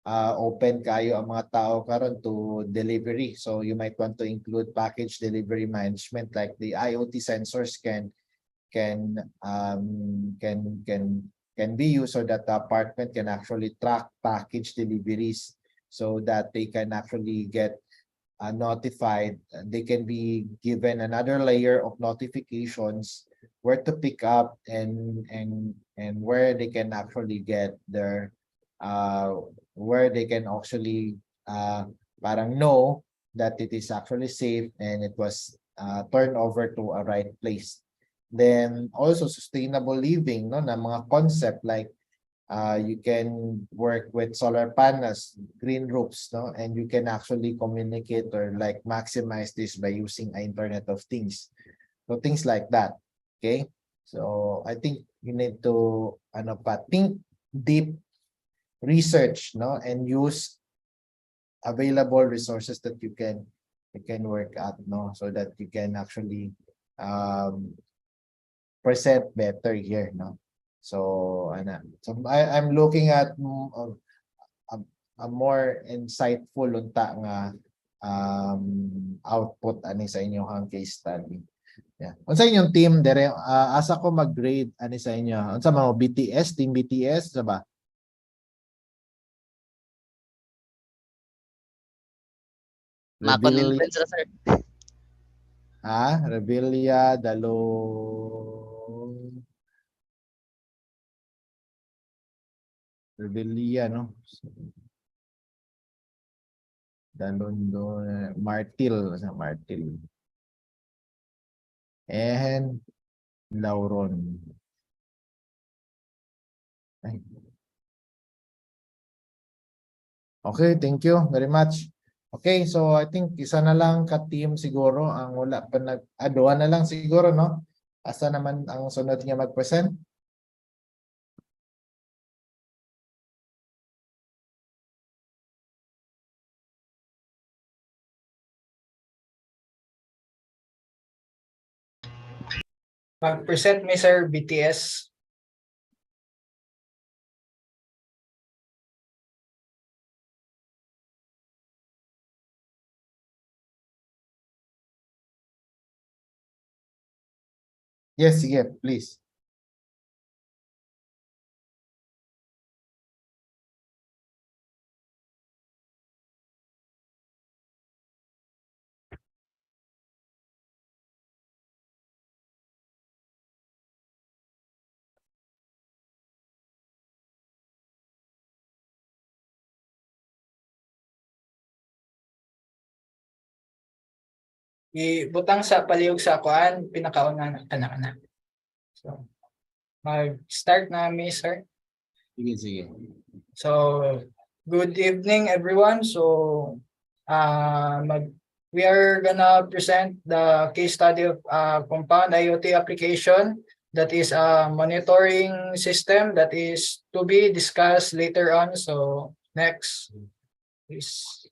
open kayo ang mga tao karon to delivery. So you might want to include package delivery management, like the IoT sensors can be used so that the apartment can actually track package deliveries so that they can actually get notified. They can be given another layer of notifications where to pick up and where they can actually get their where they can actually parang know that it is actually safe and it was turned over to a right place. Then also sustainable living, no, na mga concept like you can work with solar panels, green roofs, no, and you can actually communicate or like maximize this by using Internet of Things. So things like that. Okay, so I think you need to think deep, research, no, and use available resources that you can work at, no, so that you can actually present better here, no. So I'm looking at a more insightful unta nga output ani sa inyong case study. Yeah. Unsa inyong team dire, asa ko mag-grade ani sa inyo? Unsa mo, BTS, team BTS sa ba? Ma-convince na, sir. Rebellia, Rebellia, no? Dalondo, Martil, and Lauron. Ay. Okay, thank you very much. Okay, so I think isa na lang ka-team siguro ang wala pa duha na lang siguro, no? Asa naman ang sunod niya mag-present? Mag-present mi sir BTS. Yes, sige, please. Ibutang sa palihog sa kuan pinakauna na kana. So mag-start na mi sir. Sige. So good evening everyone. So we are gonna present the case study of compound IoT application that is a monitoring system that is to be discussed later on. So next, please.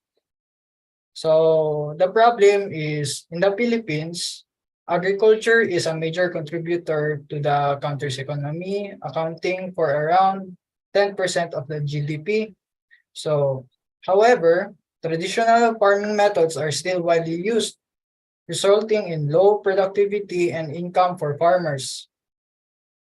So the problem is in the Philippines, agriculture is a major contributor to the country's economy, accounting for around 10% of the GDP. So, however, traditional farming methods are still widely used, resulting in low productivity and income for farmers.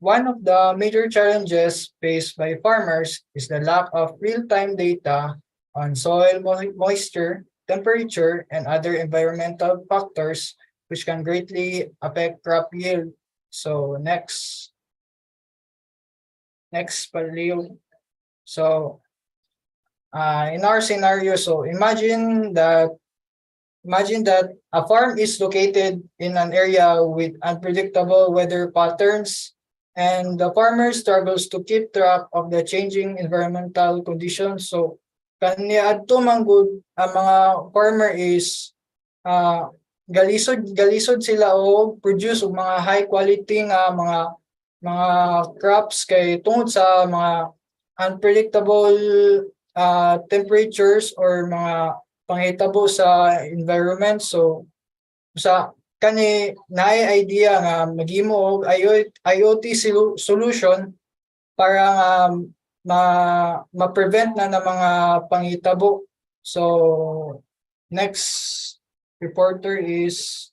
One of the major challenges faced by farmers is the lack of real-time data on soil moisture, temperature, and other environmental factors which can greatly affect crop yield. So next paleo. So in our scenario, so imagine that a farm is located in an area with unpredictable weather patterns, and the farmer struggles to keep track of the changing environmental conditions. So kaniadto man gud ang mga farmer is galisod sila o produce og mga high quality nga mga crops kay tungod sa mga unpredictable temperatures or mga panghitabo sa environment. So sa kani naay idea nga maghimo og IoT solution para nga ma-prevent na ng mga panghitabo. So next reporter is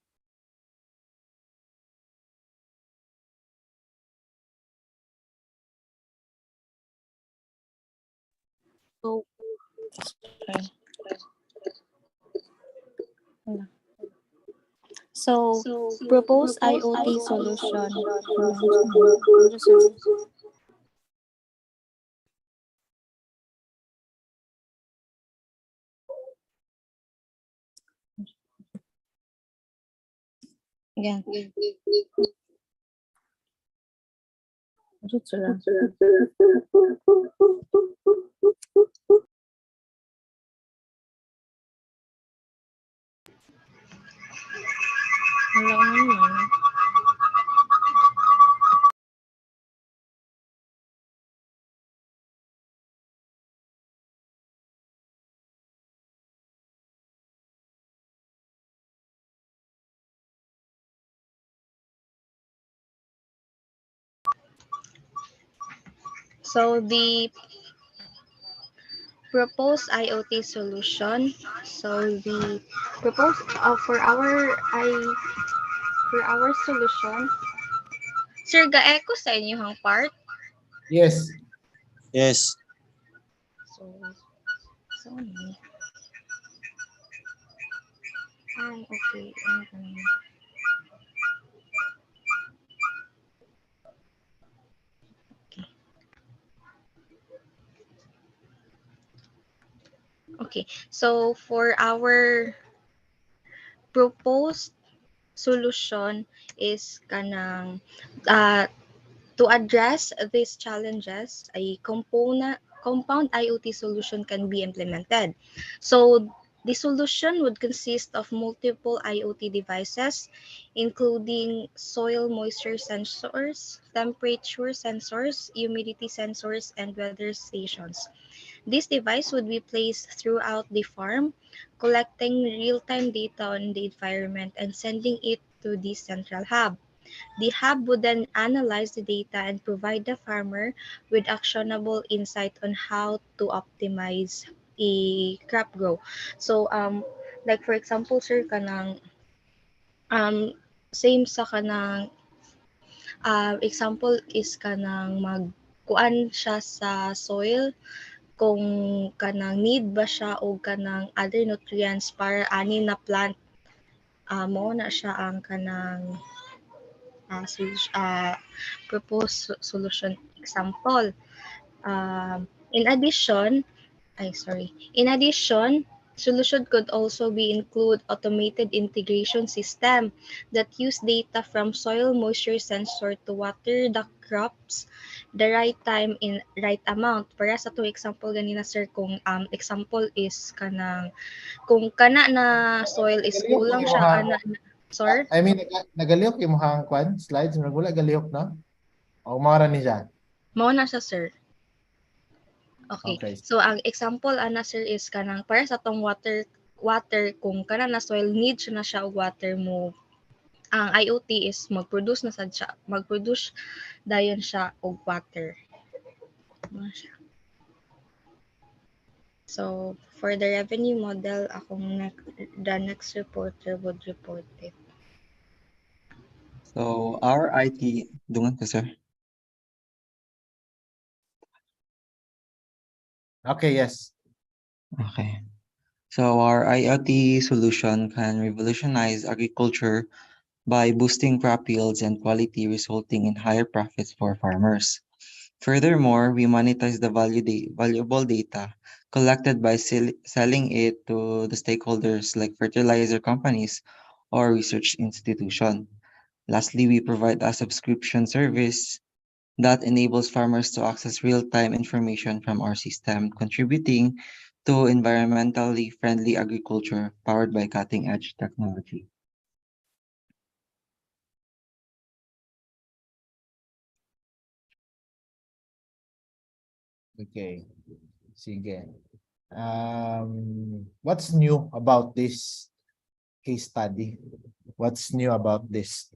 So, so propose IoT solution. Again. Jutsu lang. Wala naman. So the proposed IoT solution. So the proposed for our solution. Sir, ga-echo sa inyong part? Yes. Yes. So ay, okay. Okay, so for our proposed solution is kanang to address these challenges, a compound IoT solution can be implemented. So the solution would consist of multiple IoT devices, including soil moisture sensors, temperature sensors, humidity sensors, and weather stations. This device would be placed throughout the farm, collecting real-time data on the environment and sending it to the central hub. The hub would then analyze the data and provide the farmer with actionable insight on how to optimize a crop grow. So like for example sir kanang same sa kanang example is kanang magkuan siya sa soil kung kanang need ba siya o kanang other nutrients para ani na plant mo na siya ang kanang proposed solution example. In addition, solution could also be include automated integration system that use data from soil moisture sensor to water the crops the right time in right amount. Para sa to example ganina sir kung example is kanang kung kana na soil is kulang siya kana sir. I mean, nagalihok yung mukhang kwan, slides, wala galihok na? O mara ni siya? Mao na siya sir. Okay. Okay. So ang example ana sir is kanang para sa tong water kung kana na soil needs na siya og water mo ang IoT is mag-produce dayon siya og water. So for the revenue model the next reporter would report it. So our IT, dungan ko sir. Okay, yes. Okay. So our IoT solution can revolutionize agriculture by boosting crop yields and quality, resulting in higher profits for farmers. Furthermore, we monetize the valuable data collected by selling it to the stakeholders like fertilizer companies or research institution. Lastly, we provide a subscription service that enables farmers to access real-time information from our system, contributing to environmentally friendly agriculture powered by cutting-edge technology. Okay. Sige. What's new about this case study? What's new about this?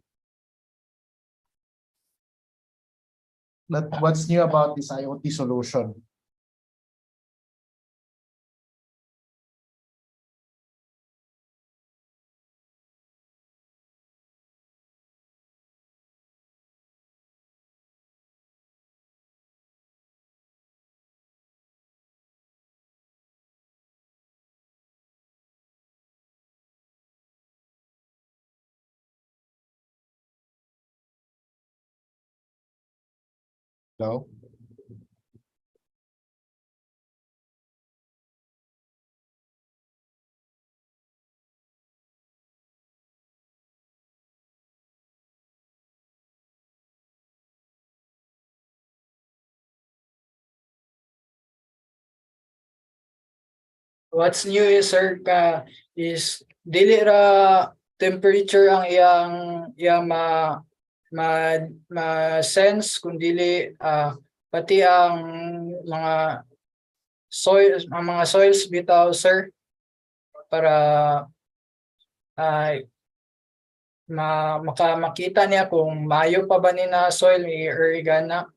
What's new about this IoT solution? Hello? What's new is sir is dili ra temperature ang iyang ma sense kundi pati ang mga soils bitaw sir para makita niya kung mayo pa ba ni na soil or igana.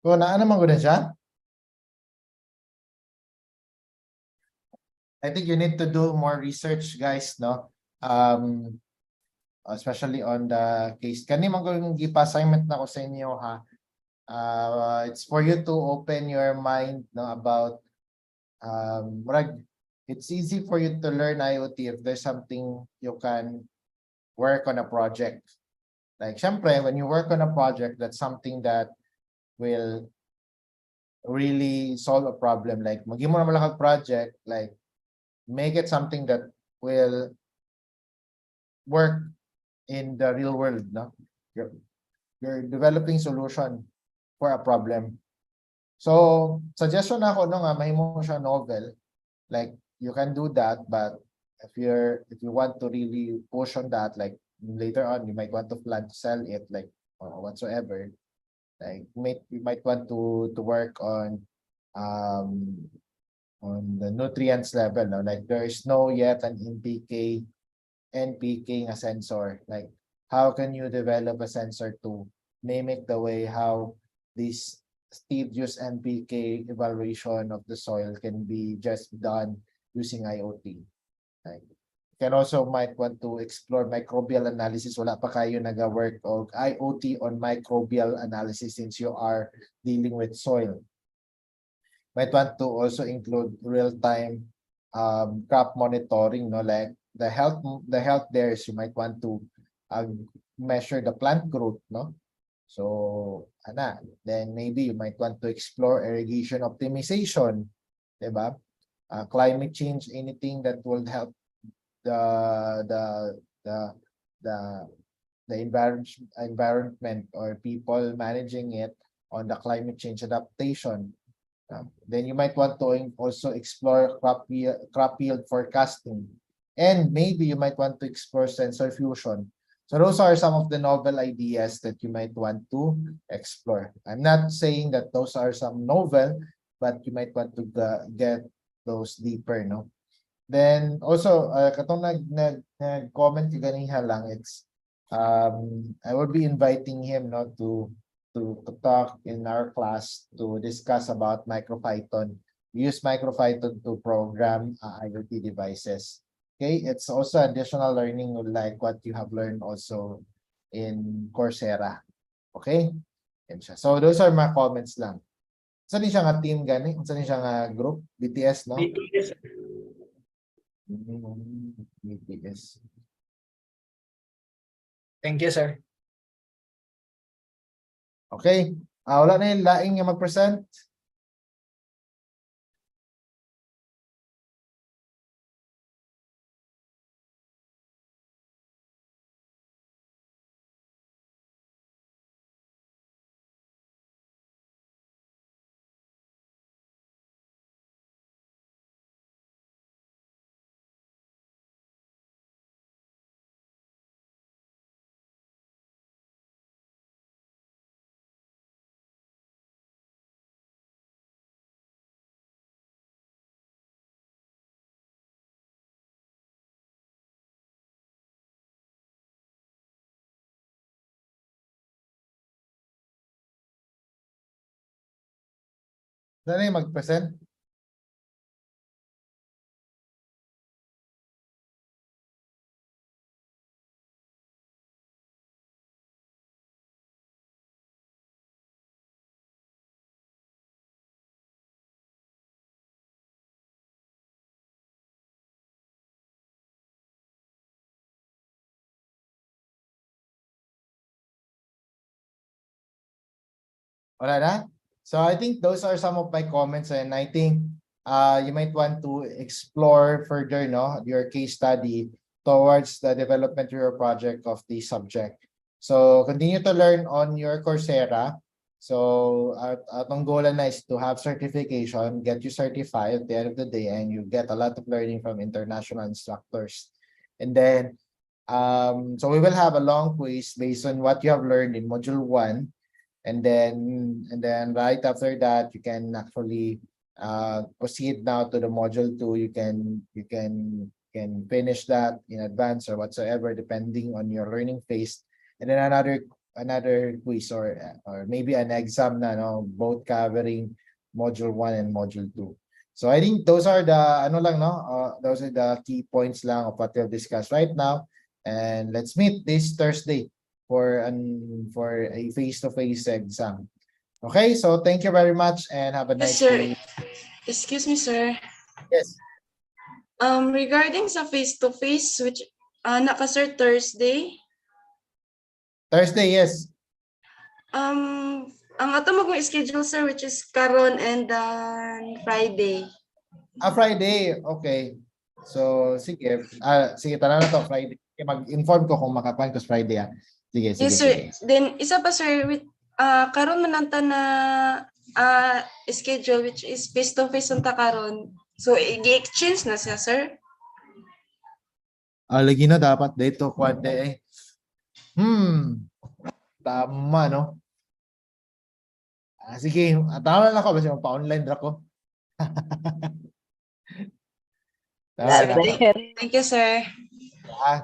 So, naman ko na siya? I think you need to do more research, guys, no? Especially on the case. Kani man kung gipa-assignment na ko sa inyo, ha? It's for you to open your mind, no, about it's easy for you to learn IoT if there's something you can work on a project. Like, syempre, when you work on a project, that's something that will really solve a problem. Like, maging mo na malakang project, like, make it something that will work in the real world, no? You're developing solution for a problem. So, suggestion ako no nga, mahimo siya novel. Like, you can do that, but if you want to really push on that, like later on, you might want to plan to sell it, like or whatsoever. Like, you might want to work on the nutrients level, no? Like, there is no yet an NPK nga sensor. Like, how can you develop a sensor to mimic the way how this tedious NPK evaluation of the soil can be just done using IoT? Like, you can also might want to explore microbial analysis. Wala pa kayo nag-work of IoT on microbial analysis since you are dealing with soil. Might want to also include real-time crop monitoring, no? Like the health there is you might want to measure the plant growth, no? So, then maybe you might want to explore irrigation optimization, diba? Climate change, anything that will help the environment or people managing it on the climate change adaptation. Then you might want to also explore crop yield forecasting, and maybe you might want to explore sensor fusion. So those are some of the novel ideas that you might want to explore. I'm not saying that those are some novel, but you might want to get those deeper, no? Then also, katong nag-comment ko ganiha lang, it's I will be inviting him, no, to talk in our class to discuss about MicroPython. We use MicroPython to program IoT devices. Okay, it's also additional learning like what you have learned also in Coursera. Okay, yan siya. So those are my comments lang. Saan siya nga team gani? Saan siya nga group? BTS, no? BTS. BTS. Thank you, sir. Okay. Wala na yung laing nga mag-present. Dali mag-present. Wala na? So I think those are some of my comments, and I think you might want to explore further, no, your case study towards the development of your project of the subject. So continue to learn on your Coursera. So atong goal na is to have certification, get you certified at the end of the day, and you get a lot of learning from international instructors. And then so we will have a long quiz based on what you have learned in module 1. And then right after that, you can actually proceed now to the module 2. You can finish that in advance or whatsoever, depending on your learning phase. And then another quiz or maybe an exam na, no, both covering module 1 and module 2. So I think those are the those are the key points lang of what we have discussed right now. And let's meet this Thursday for a face-to-face exam. Okay, so thank you very much and have a Yes, nice sir. day. Excuse me, sir. Yes. Regarding sa face-to-face, which naka sir Thursday, Thursday, yes. ang ato mo schedule, sir, which is karon and Friday. Friday. Okay. So, sige. Sige, tara na to, Friday. Mag-inform ko kung makapan ko sa Friday. Sige, sige, Yes, sir. sige. Then, isa pa, sir, with, karon man ang na schedule, which is face-to-face ang karon. So, i-exchange na siya, sir? Lagi na dapat dito, kwante eh. Tama, no? Sige, tama na ako. Basta magpa-online ra ko. Tama na. Thank you, sir.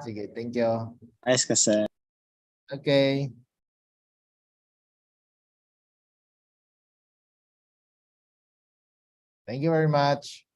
Sige, thank you. Ayos ka, sir. Okay. Thank you very much.